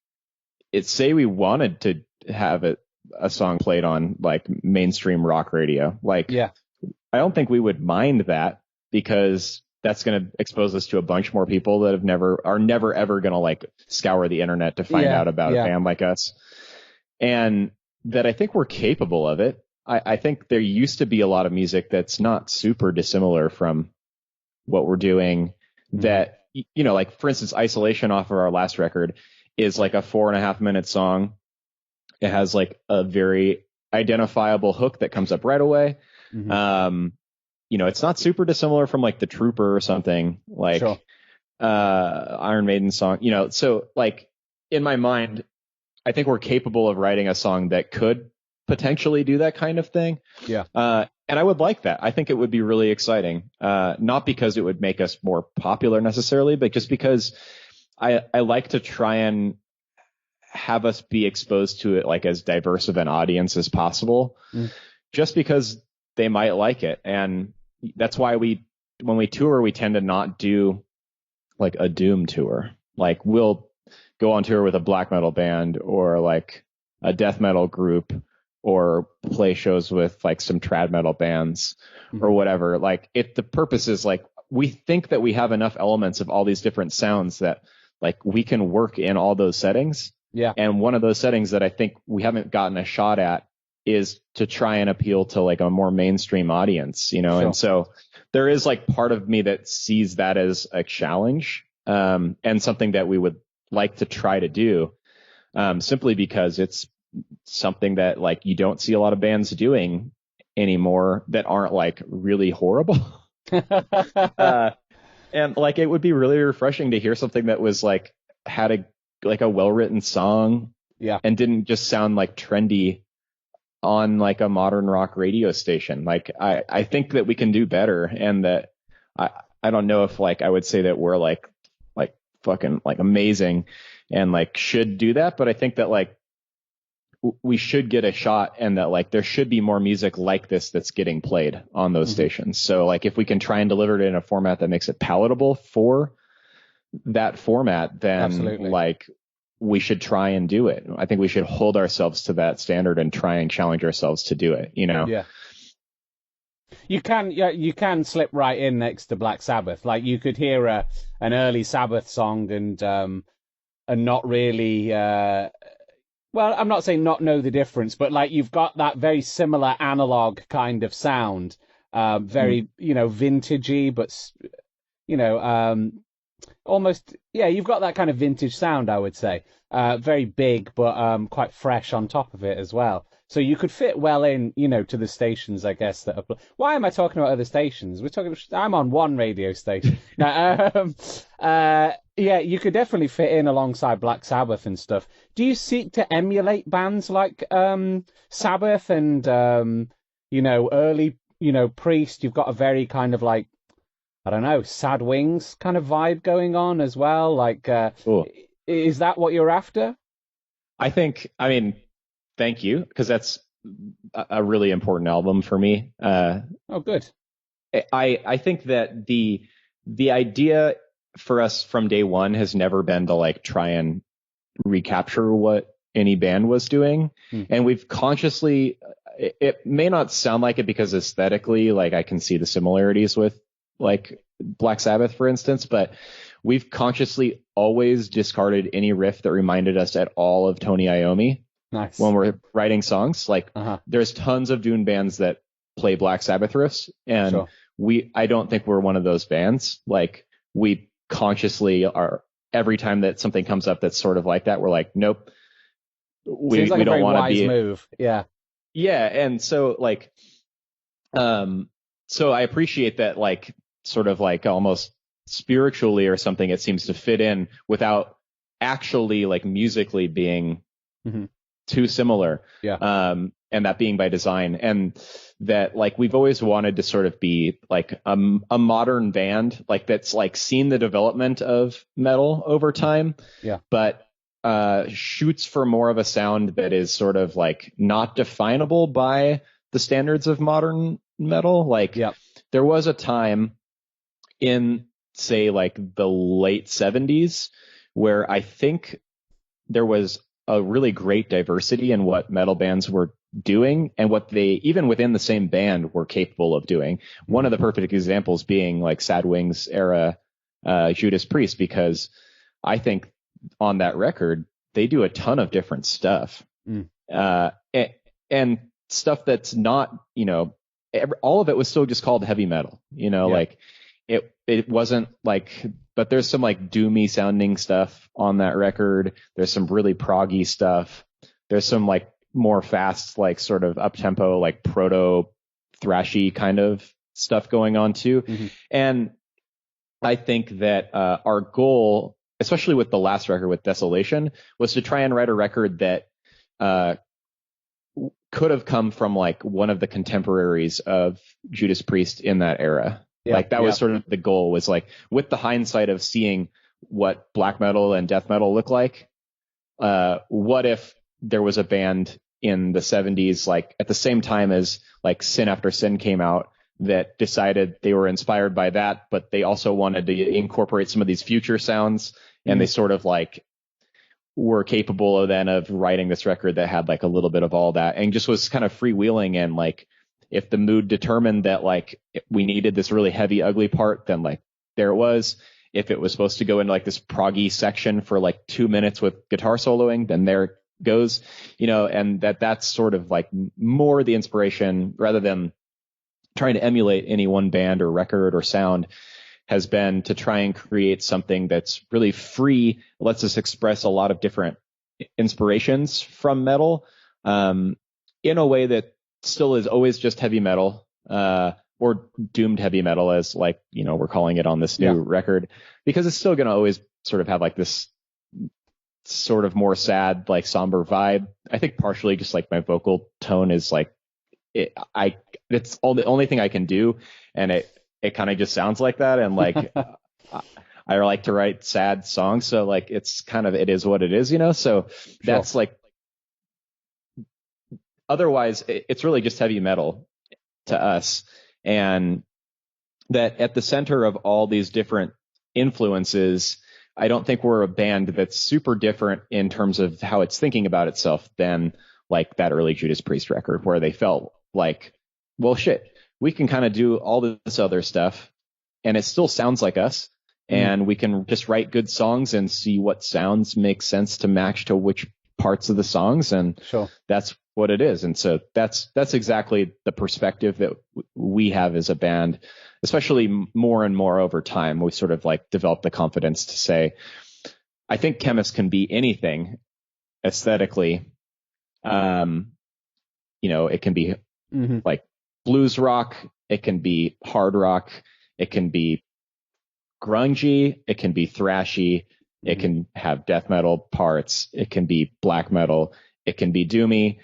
say we wanted to have a song played on like mainstream rock radio. Like, I don't think we would mind that, because that's going to expose us to a bunch more people that are never ever going to like scour the internet to find out about a band like us. And that I think we're capable of it. I think there used to be a lot of music that's not super dissimilar from what we're doing, that, like for instance, Isolation off of our last record is like a 4.5-minute song. It has like a very identifiable hook that comes up right away. Mm-hmm. It's not super dissimilar from like The Trooper or something like Iron Maiden song, so like in my mind, I think we're capable of writing a song that could potentially do that kind of thing. Yeah. And I would like that. I think it would be really exciting. Not because it would make us more popular necessarily, but just because I like to try and have us be exposed to it like as diverse of an audience as possible, just because they might like it. And that's why when we tour, we tend to not do like a doom tour. Like, we'll go on tour with a black metal band or like a death metal group, or play shows with like some trad metal bands or whatever. Like, if the purpose is like, we think that we have enough elements of all these different sounds that like we can work in all those settings. Yeah. And one of those settings that I think we haven't gotten a shot at is to try and appeal to like a more mainstream audience, And so there is like part of me that sees that as a challenge, and something that we would like to try to do, simply because it's something that like you don't see a lot of bands doing anymore that aren't like really horrible. And like, it would be really refreshing to hear something that was like had a well-written song, and didn't just sound like trendy on like a modern rock radio station. Like, I think that we can do better, and that I don't know if like I would say that we're like fucking like amazing and like should do that, but I think that like we should get a shot, and that like there should be more music like this that's getting played on those stations. So like, if we can try and deliver it in a format that makes it palatable for that format, then like we should try and do it. I think we should hold ourselves to that standard and try and challenge ourselves to do it, Yeah. You can slip right in next to Black Sabbath. Like, you could hear an early Sabbath song and not really well, I'm not saying not know the difference, but like, you've got that very similar analog kind of sound, very vintagey, but almost, you've got that kind of vintage sound, I would say. Very big, but quite fresh on top of it as well. So you could fit well in, to the stations, I guess. Why am I talking about other stations? I'm on one radio station. You could definitely fit in alongside Black Sabbath and stuff. Do you seek to emulate bands like Sabbath and, early, Priest? You've got a very kind of like, I don't know, Sad Wings kind of vibe going on as well. Like, is that what you're after? I mean, thank you, because that's a really important album for me. Oh, good. I think that the idea for us from day one has never been to like try and recapture what any band was doing. And we've consciously, it may not sound like it because aesthetically, like I can see the similarities with like Black Sabbath, for instance, but we've consciously always discarded any riff that reminded us at all of Tony Iommi. Nice. When we're writing songs. Like there's tons of Dune bands that play Black Sabbath riffs, and I don't think we're one of those bands. Like we consciously are, every time that something comes up that's sort of like that, we're like, nope. Seems like we a don't very want to wise be move. Yeah. Yeah, and so like so I appreciate that, like sort of like almost spiritually or something, it seems to fit in without actually like musically being too similar. And that being by design, and that like we've always wanted to sort of be like a modern band, like that's like seen the development of metal over time, but shoots for more of a sound that is sort of like not definable by the standards of modern metal. Like there was a time in, say, like the late 70s where I think there was a really great diversity in what metal bands were doing and what they, even within the same band, were capable of doing. One of the perfect examples being like Sad Wings era Judas Priest, because I think on that record they do a ton of different stuff, and stuff that's not, you know, all of it was still just called heavy metal, you know, like it wasn't like, but there's some like doomy sounding stuff on that record. There's some really proggy stuff. There's some like more fast, like sort of up tempo, like proto thrashy kind of stuff going on too. And I think that our goal, especially with the last record with Desolation, was to try and write a record that could have come from like one of the contemporaries of Judas Priest in that era. Like that was sort of the goal, was like, with the hindsight of seeing what black metal and death metal look like, what if there was a band in the 70s, like at the same time as like Sin After Sin came out, that decided they were inspired by that, but they also wanted to incorporate some of these future sounds, and they sort of like were capable of then of writing this record that had like a little bit of all that, and just was kind of freewheeling. And like, if the mood determined that like we needed this really heavy, ugly part, then like there it was. If it was supposed to go into like this proggy section for like 2 minutes with guitar soloing, then there it goes, you know. And that's sort of like more the inspiration, rather than trying to emulate any one band or record or sound, has been to try and create something that's really free, lets us express a lot of different inspirations from metal, in a way that still is always just heavy metal, or doomed heavy metal, as like, you know, we're calling it on this new record, because it's still going to always sort of have like this sort of more sad, like somber vibe. I think partially just like my vocal tone is like, it's the only thing I can do, and it kind of just sounds like that. And like I like to write sad songs, so like it's kind of, it is what it is, you know. So that's like, otherwise it's really just heavy metal to us. And that at the center of all these different influences, I don't think we're a band that's super different in terms of how it's thinking about itself than like that early Judas Priest record, where they felt like, well, shit, we can kind of do all this other stuff and it still sounds like us, and we can just write good songs and see what sounds make sense to match to which parts of the songs, and that's what it is. And so that's exactly the perspective that we have as a band, especially more and more over time. We sort of like developed the confidence to say, I think Khemmis can be anything aesthetically. You know, it can be like blues rock, it can be hard rock, it can be grungy, it can be thrashy, it can have death metal parts, it can be black metal, it can be doomy,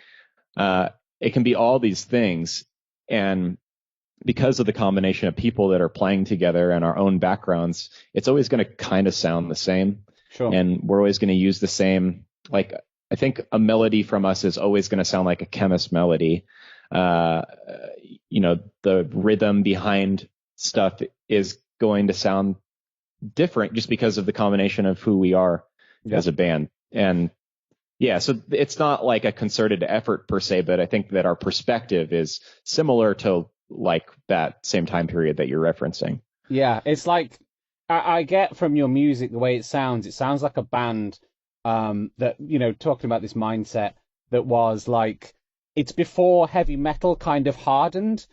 it can be all these things. And because of the combination of people that are playing together and our own backgrounds, it's always going to kind of sound the same. And we're always going to use the same, like, I think a melody from us is always going to sound like a Khemmis melody. The rhythm behind stuff is going to sound different just because of the combination of who we are as a band. And yeah, so it's not like a concerted effort per se, but I think that our perspective is similar to like that same time period that you're referencing. Yeah, it's like I get from your music the way it sounds like a band that, talking about this mindset that was like, it's before heavy metal kind of hardened.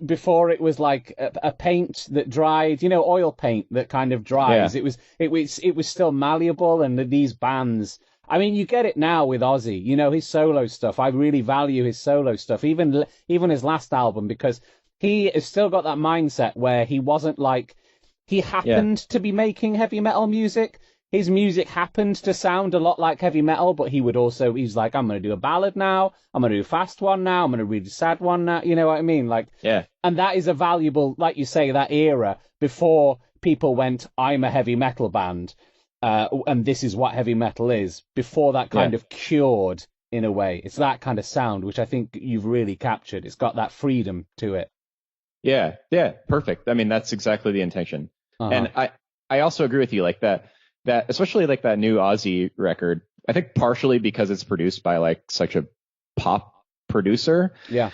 Before it was like a paint that dried, oil paint that kind of dries. Yeah. It was still malleable, and these bands. I mean, you get it now with Ozzy. His solo stuff. I really value his solo stuff, even his last album, because he has still got that mindset where he wasn't like he happened to be making heavy metal music. His music happened to sound a lot like heavy metal, but he's like, I'm going to do a ballad now. I'm going to do a fast one now. I'm going to read a sad one now. You know what I mean? Like, yeah. And that is a valuable, like you say, that era before people went, I'm a heavy metal band. And this is what heavy metal is. Before that kind of cured in a way. It's that kind of sound, which I think you've really captured. It's got that freedom to it. Yeah. Perfect. I mean, that's exactly the intention. And I also agree with you like that especially like that new Ozzy record, I think partially because it's produced by like such a pop producer. Yeah.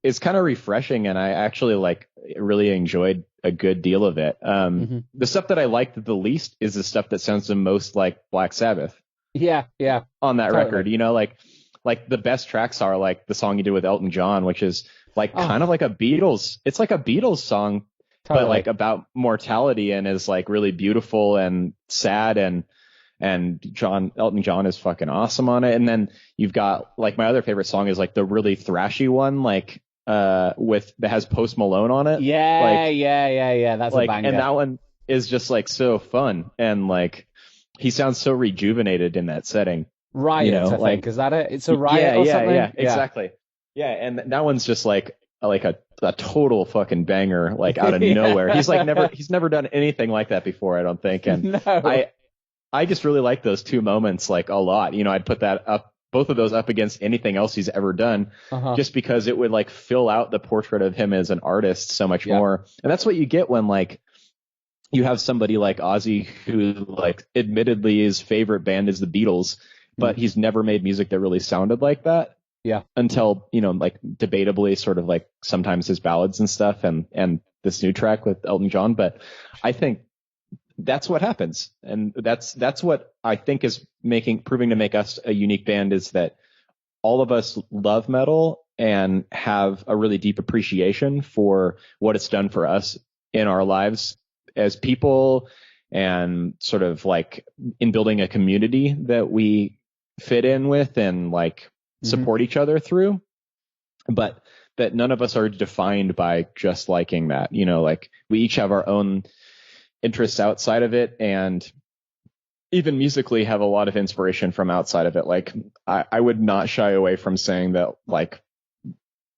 It's kind of refreshing, and I actually like really enjoyed a good deal of it. The stuff that I liked the least is the stuff that sounds the most like Black Sabbath. Yeah. On that record, like the best tracks are like the song you did with Elton John, which is like kind of like a Beatles. It's like a Beatles song. Totally. But like about mortality, and is like really beautiful and sad, and Elton John is fucking awesome on it. And then you've got like my other favorite song is like the really thrashy one, like that has Post Malone on it. Yeah. That's like, a banger. And that one is just like so fun, and like he sounds so rejuvenated in that setting. Riot, I think. Is that it? It's a Riot or something? Yeah, exactly. Yeah, and that one's just like a total fucking banger, like out of nowhere. He's never done anything like that before, I don't think. And no. I just really like those two moments like a lot. I'd put both of those up against anything else he's ever done, just because it would like fill out the portrait of him as an artist so much more. And that's what you get when like you have somebody like Ozzy, who like admittedly his favorite band is the Beatles, but he's never made music that really sounded like that. Yeah. Until, like debatably sort of like sometimes his ballads and stuff, and this new track with Elton John. But I think that's what happens. And that's what I think is proving to make us a unique band, is that all of us love metal and have a really deep appreciation for what it's done for us in our lives as people, and sort of like in building a community that we fit in with and like support each other through, but that none of us are defined by just liking that. Like we each have our own interests outside of it, and even musically have a lot of inspiration from outside of it. Like I would not shy away from saying that like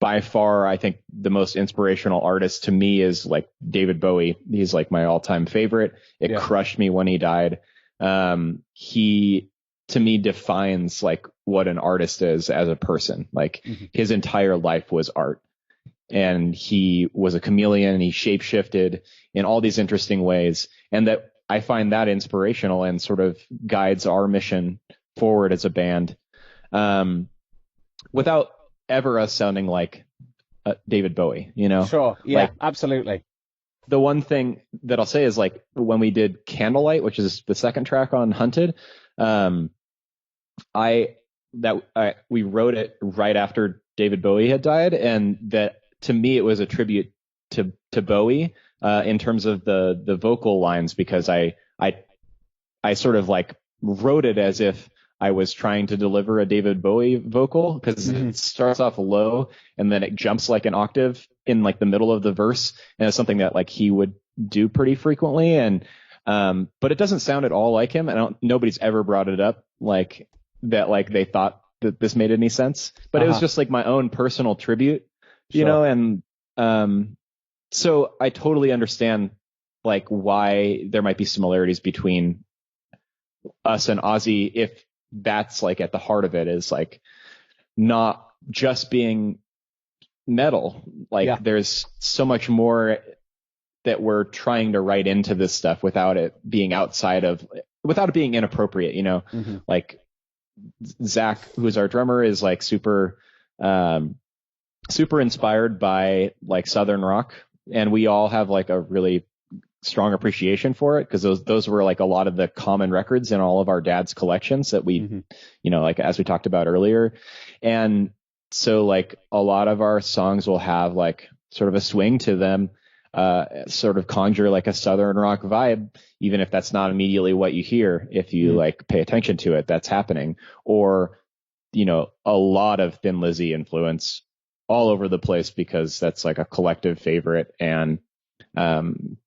by far I think the most inspirational artist to me is like David Bowie. He's like my all-time favorite. It crushed me when he died. He to me defines like what an artist is as a person. Like his entire life was art, and he was a chameleon, and he shapeshifted in all these interesting ways. And that I find that inspirational and sort of guides our mission forward as a band, without ever us sounding like David Bowie, Sure. Yeah, like, absolutely. The one thing that I'll say is like when we did Candlelight, which is the second track on Hunted, we wrote it right after David Bowie had died, and that to me it was a tribute to Bowie in terms of the vocal lines, because I sort of like wrote it as if I was trying to deliver a David Bowie vocal, because it starts off low and then it jumps like an octave in like the middle of the verse, and it's something that like he would do pretty frequently, and but it doesn't sound at all like him, and nobody's ever brought it up like that, like they thought that this made any sense, but it was just like my own personal tribute, you know, and so I totally understand like why there might be similarities between us and Ozzy, if that's like at the heart of it, is like not just being metal. Like there's so much more that we're trying to write into this stuff without it being inappropriate, like Zach, who's our drummer, is like super inspired by like Southern rock, and we all have like a really strong appreciation for it, because those were like a lot of the common records in all of our dad's collections that we, like as we talked about earlier. And so like a lot of our songs will have like sort of a swing to them, sort of conjure like a Southern rock vibe, even if that's not immediately what you hear. If you like pay attention to it, that's happening. Or, a lot of Thin Lizzy influence all over the place, because that's like a collective favorite. And a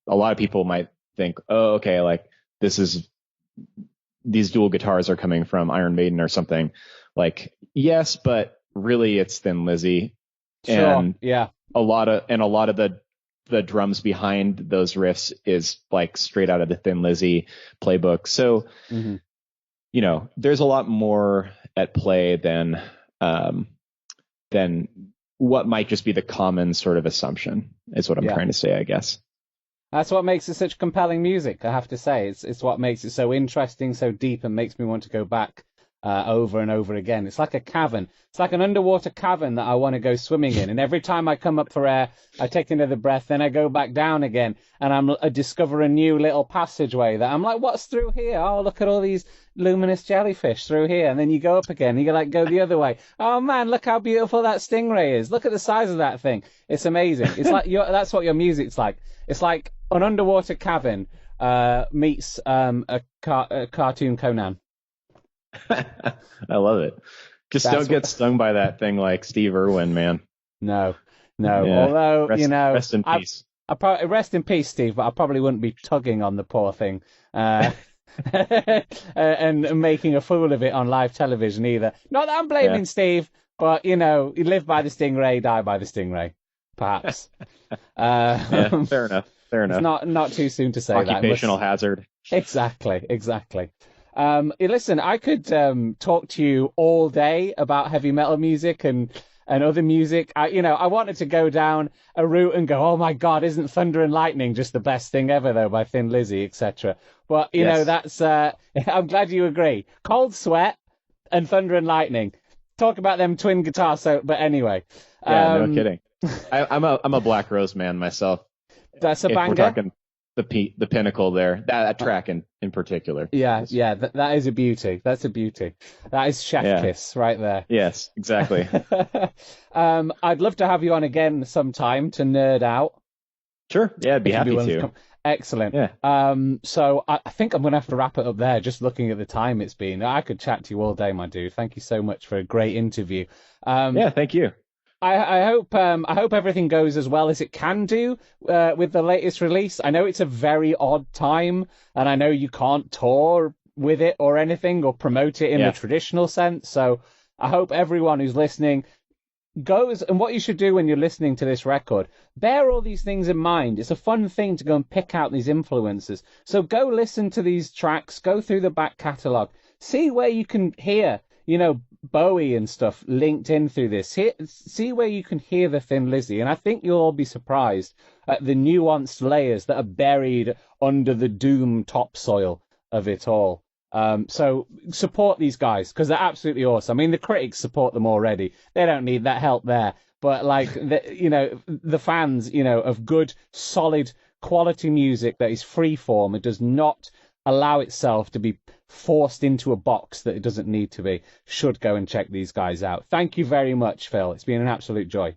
lot of people might think, oh, okay, like these dual guitars are coming from Iron Maiden or something. Like, yes, but really it's Thin Lizzy. Sure. And a lot of the drums behind those riffs is like straight out of the Thin Lizzy playbook. So, there's a lot more at play than what might just be the common sort of assumption, is what I'm trying to say, I guess. That's what makes it such compelling music, I have to say. It's what makes it so interesting, so deep, and makes me want to go back over and over again. It's like a cavern. It's like an underwater cavern that I want to go swimming in. And every time I come up for air, I take another breath, then I go back down again, and I discover a new little passageway that I'm like, what's through here? Oh, look at all these luminous jellyfish through here. And then you go up again, and you like go the other way. Oh man, look how beautiful that stingray is. Look at the size of that thing. It's amazing. It's like that's what your music's like. It's like an underwater cavern meets a cartoon Conan. I love it. Just don't get stung by that thing like Steve Irwin, man. No. Yeah. Although, rest in peace. Rest in peace, Steve, but I probably wouldn't be tugging on the poor thing and making a fool of it on live television either. Not that I'm blaming Steve, but, you live by the stingray, die by the stingray, perhaps. Fair enough. It's not too soon to say that. Occupational hazard. Exactly. Listen, I could talk to you all day about heavy metal music and other music. I wanted to go down a route and go, oh my God, isn't Thunder and Lightning just the best thing ever, though, by Thin Lizzy, etc. But, that's, I'm glad you agree. Cold Sweat and Thunder and Lightning. Talk about them twin guitars. But anyway. Yeah, no kidding. I'm a Black Rose man myself. That's a banger. We're talking the pinnacle there, that track in particular. Yeah, that is a beauty. That's a beauty. That is chef kiss right there. Yes, exactly. I'd love to have you on again sometime to nerd out. Sure. Yeah, I'd be happy to. Excellent. Yeah. So I think I'm going to have to wrap it up there, just looking at the time it's been. I could chat to you all day, my dude. Thank you so much for a great interview. Thank you. I hope everything goes as well as it can do with the latest release. I know it's a very odd time, and I know you can't tour with it or anything or promote it in the traditional sense. So I hope everyone who's listening goes, and what you should do when you're listening to this record, bear all these things in mind. It's a fun thing to go and pick out these influences. So go listen to these tracks, go through the back catalogue, see where you can hear, Bowie and stuff linked in through this. See where you can hear the Thin Lizzy, and I think you'll all be surprised at the nuanced layers that are buried under the doom topsoil of it all. So support these guys, because they're absolutely awesome. I mean, the critics support them already. They don't need that help there. But the fans, of good, solid, quality music that is freeform, it does not allow itself to be forced into a box that it doesn't need to be, should go and check these guys out. Thank you very much, Phil. It's been an absolute joy.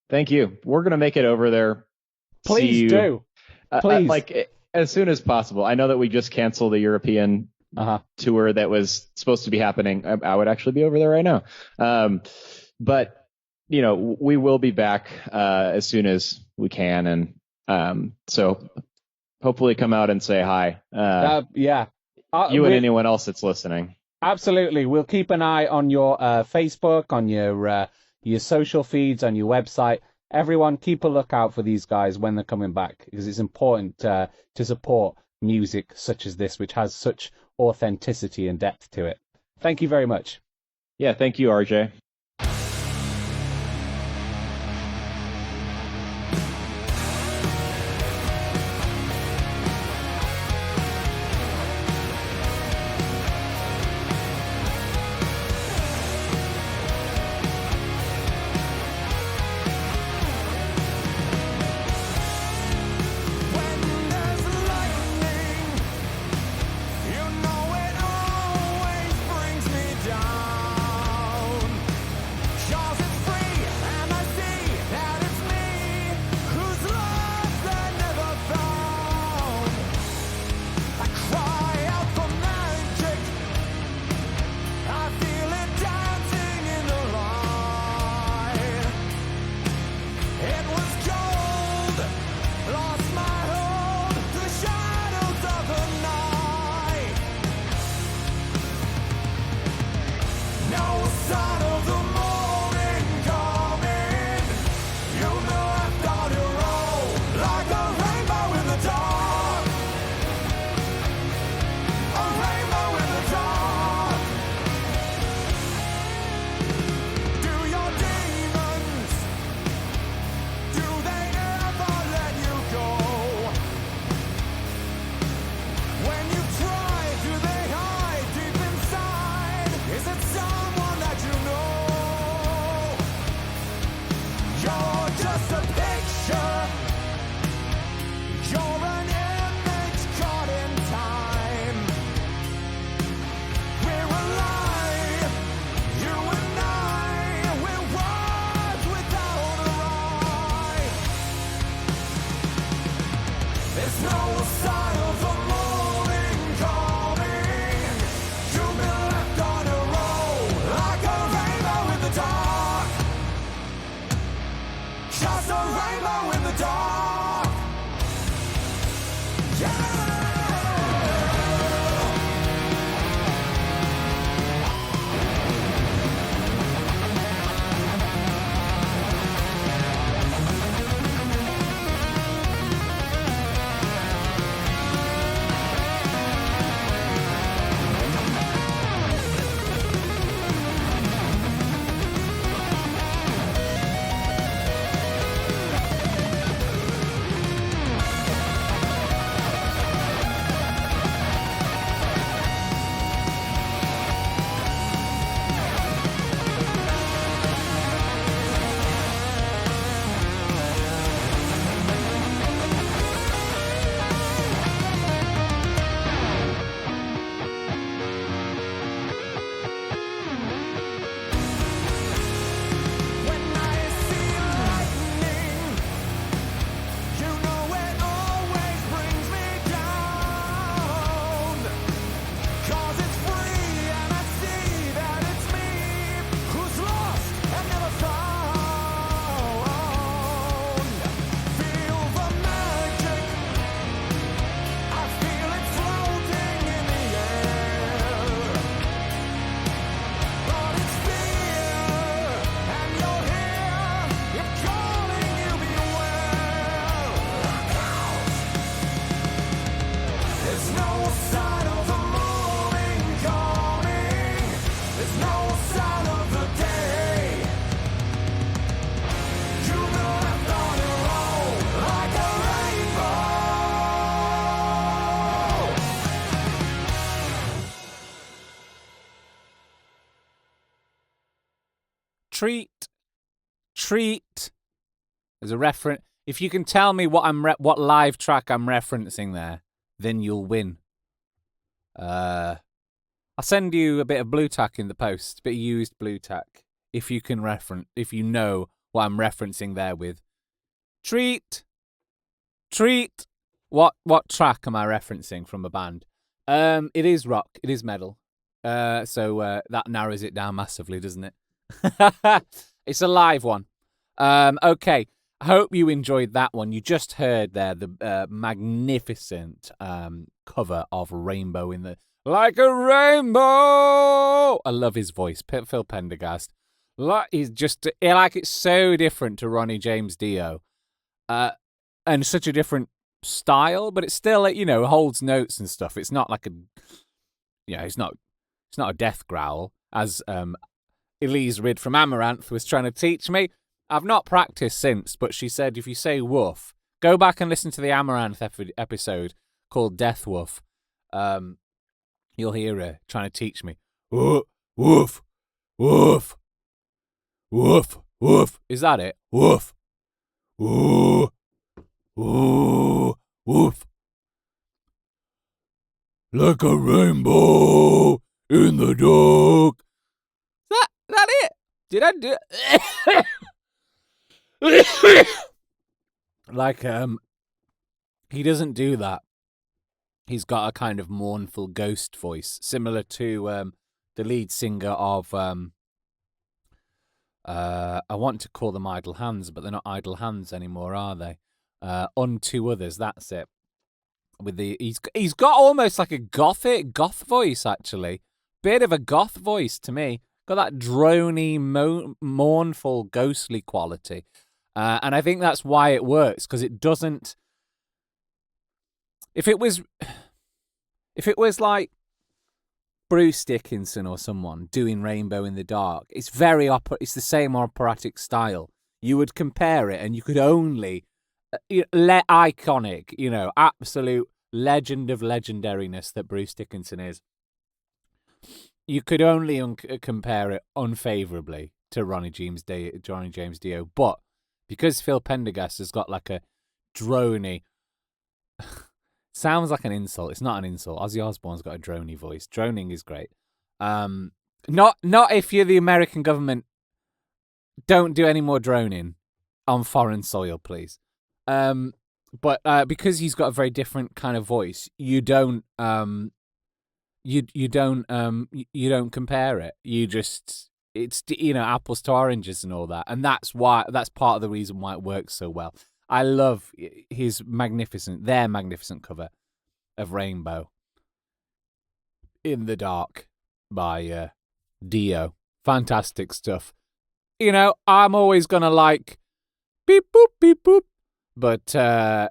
Thank you. We're going to make it over there. Please do. Please. As soon as possible. I know that we just canceled the European tour that was supposed to be happening. I would actually be over there right now. But, we will be back as soon as we can. And so hopefully come out and say hi. You and anyone else that's listening. Absolutely. We'll keep an eye on your Facebook, on your social feeds, on your website. Everyone, keep a lookout for these guys when they're coming back, because it's important to support music such as this, which has such authenticity and depth to it. Thank you very much. Yeah, thank you, RJ. Treat. There's a reference. If you can tell me what what live track I'm referencing there, then you'll win. I'll send you a bit of blue tack in the post, a bit of used blue tack. If you can if you know what I'm referencing there with. Treat. What track am I referencing from a band? It is rock. It is metal. So that narrows it down massively, doesn't it? It's a live one. Okay. I hope you enjoyed that one. You just heard there the magnificent cover of Rainbow in the Like a Rainbow. I love his voice, Phil Pendergast. He's just it's so different to Ronnie James Dio, and such a different style, but it still holds notes and stuff. It's not like it's not It's not a death growl, as Elise Rid from Amaranth was trying to teach me. I've not practiced since, but she said if you say woof, go back and listen to the Amaranth episode called Death Woof. You'll hear her trying to teach me. Woof, woof, woof, woof, woof. Is that it? Woof. Ooh, ooh, woof. Like a rainbow in the dark. Is that it? Did I do it? Like, he doesn't do that. He's got a kind of mournful ghost voice, similar to the lead singer of I want to call them Idle Hands, but they're not Idle Hands anymore, are they? Unto Others, that's it. With he's got almost like a goth voice, actually. Bit of a goth voice to me. Got that drony, mournful, ghostly quality. And I think that's why it works, because it doesn't... If it was like Bruce Dickinson or someone doing Rainbow in the Dark, it's it's the same operatic style. You would compare it and you could only... iconic, absolute legend of legendariness that Bruce Dickinson is. You could only compare it unfavorably to Ronnie James Dio, but because Phil Pendergast has got like a drony, sounds like an insult. It's not an insult. Ozzy Osbourne's got a drony voice. Droning is great. Not if you're the American government. Don't do any more droning on foreign soil, please. But because he's got a very different kind of voice, you don't compare it. It's apples to oranges and all that, and that's part of the reason why it works so well. I love their magnificent cover of Rainbow in the Dark by Dio. Fantastic stuff. I'm always gonna like beep boop beep boop. But, I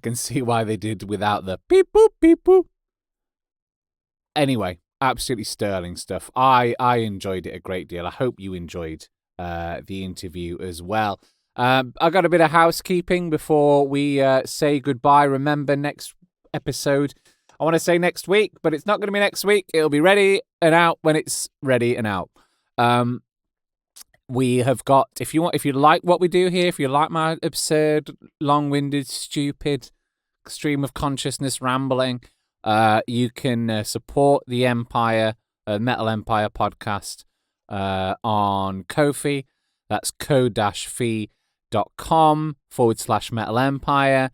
can see why they did without the beep boop, beep boop. Anyway, absolutely sterling stuff. I enjoyed it a great deal. I hope you enjoyed the interview as well. I got a bit of housekeeping before we say goodbye. Remember, next episode, I want to say next week, but it's not going to be next week. It'll be ready and out when it's ready and out. We have got, if you like what we do here, if you like my absurd, long-winded, stupid stream of consciousness rambling, you can support the Empire, Metal Empire podcast on Ko-fi. That's ko-fi.com/Metal Empire.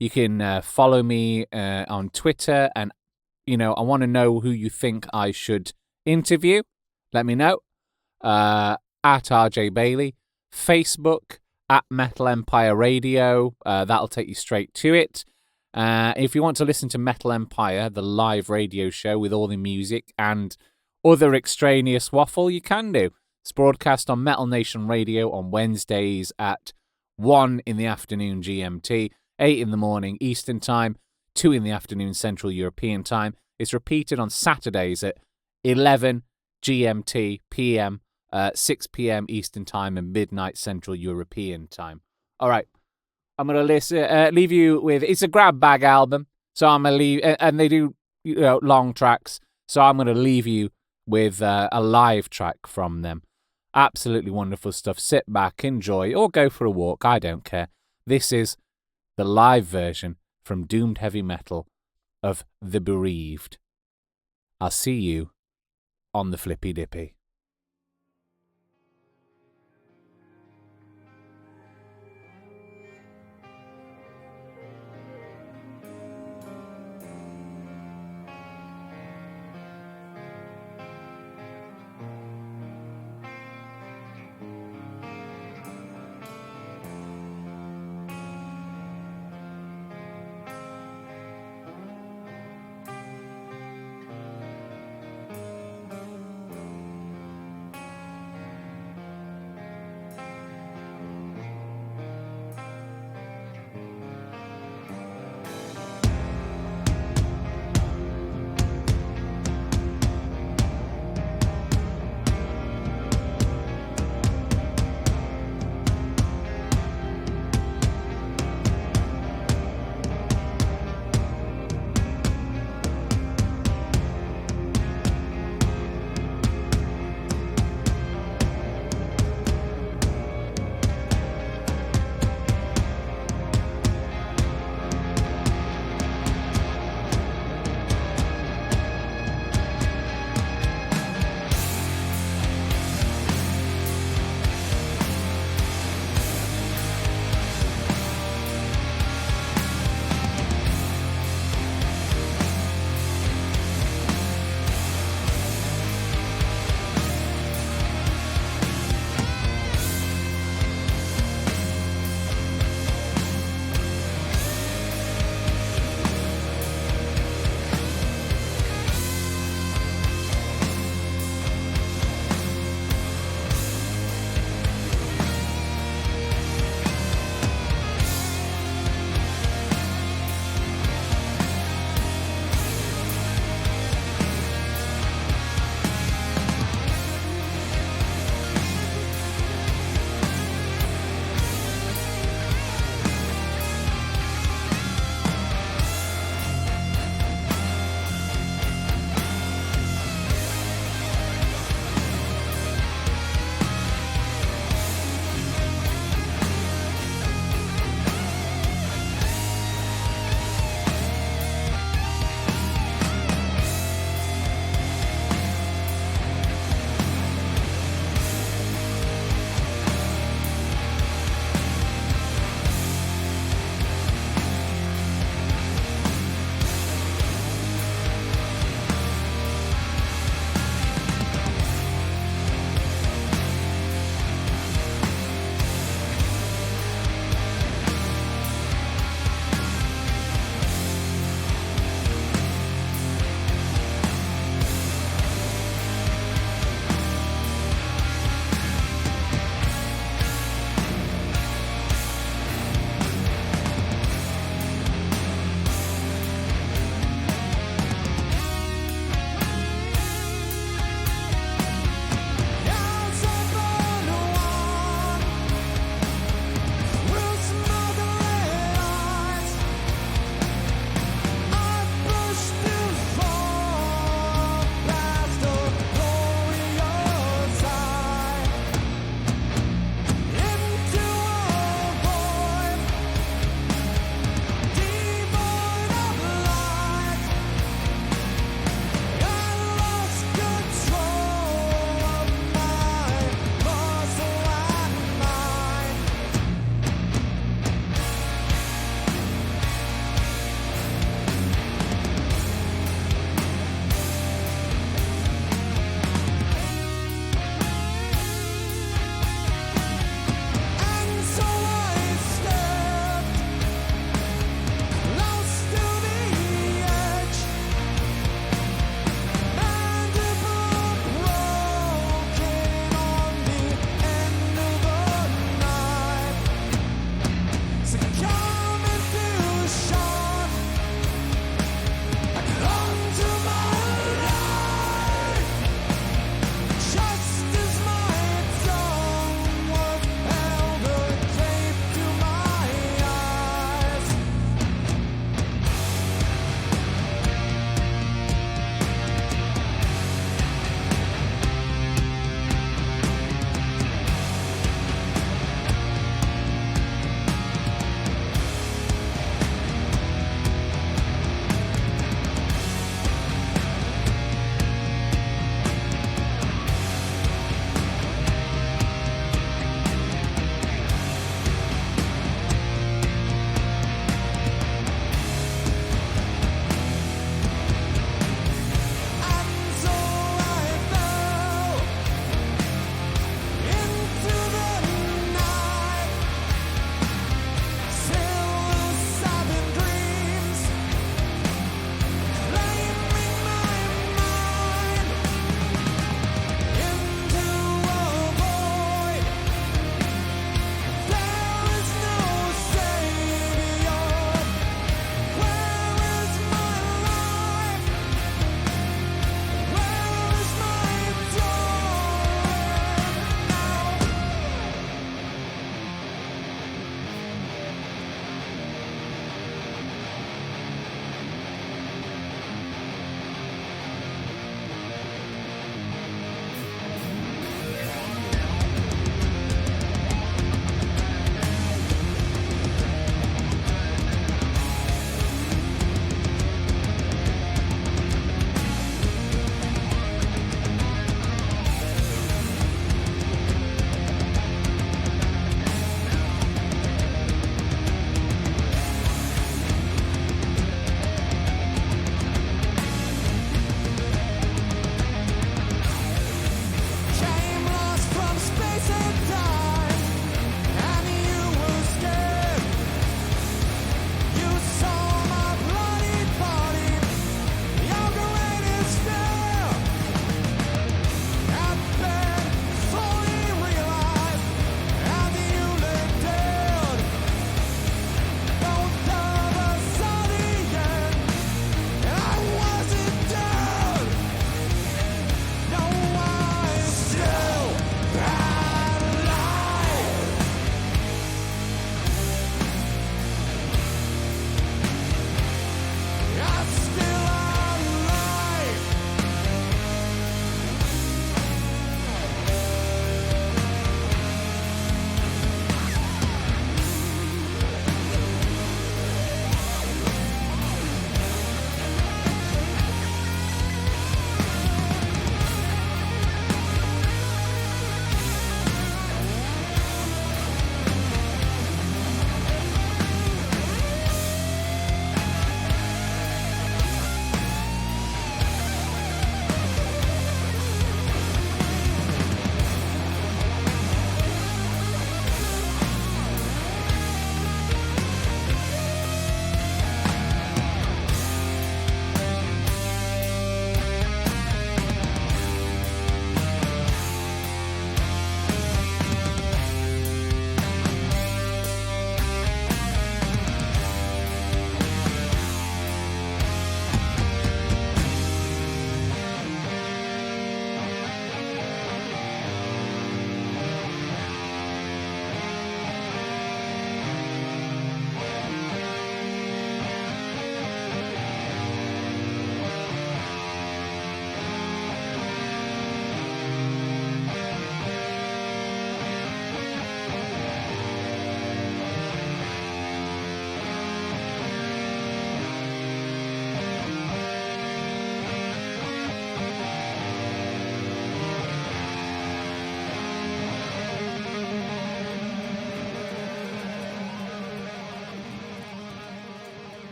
You can follow me on Twitter, and, I want to know who you think I should interview. Let me know. At RJ Bailey, Facebook at Metal Empire Radio. That'll take you straight to it. If you want to listen to Metal Empire, the live radio show with all the music and other extraneous waffle, you can do. It's broadcast on Metal Nation Radio on Wednesdays at 1 in the afternoon GMT, 8 in the morning Eastern Time, 2 in the afternoon Central European Time. It's repeated on Saturdays at 11 GMT PM. 6 p.m. Eastern Time and midnight Central European Time. All right, I'm going to leave you with... It's a grab bag album, so I'm going to leave... And they do long tracks, so I'm going to leave you with a live track from them. Absolutely wonderful stuff. Sit back, enjoy, or go for a walk. I don't care. This is the live version from Doomed Heavy Metal of The Bereaved. I'll see you on the Flippy Dippy.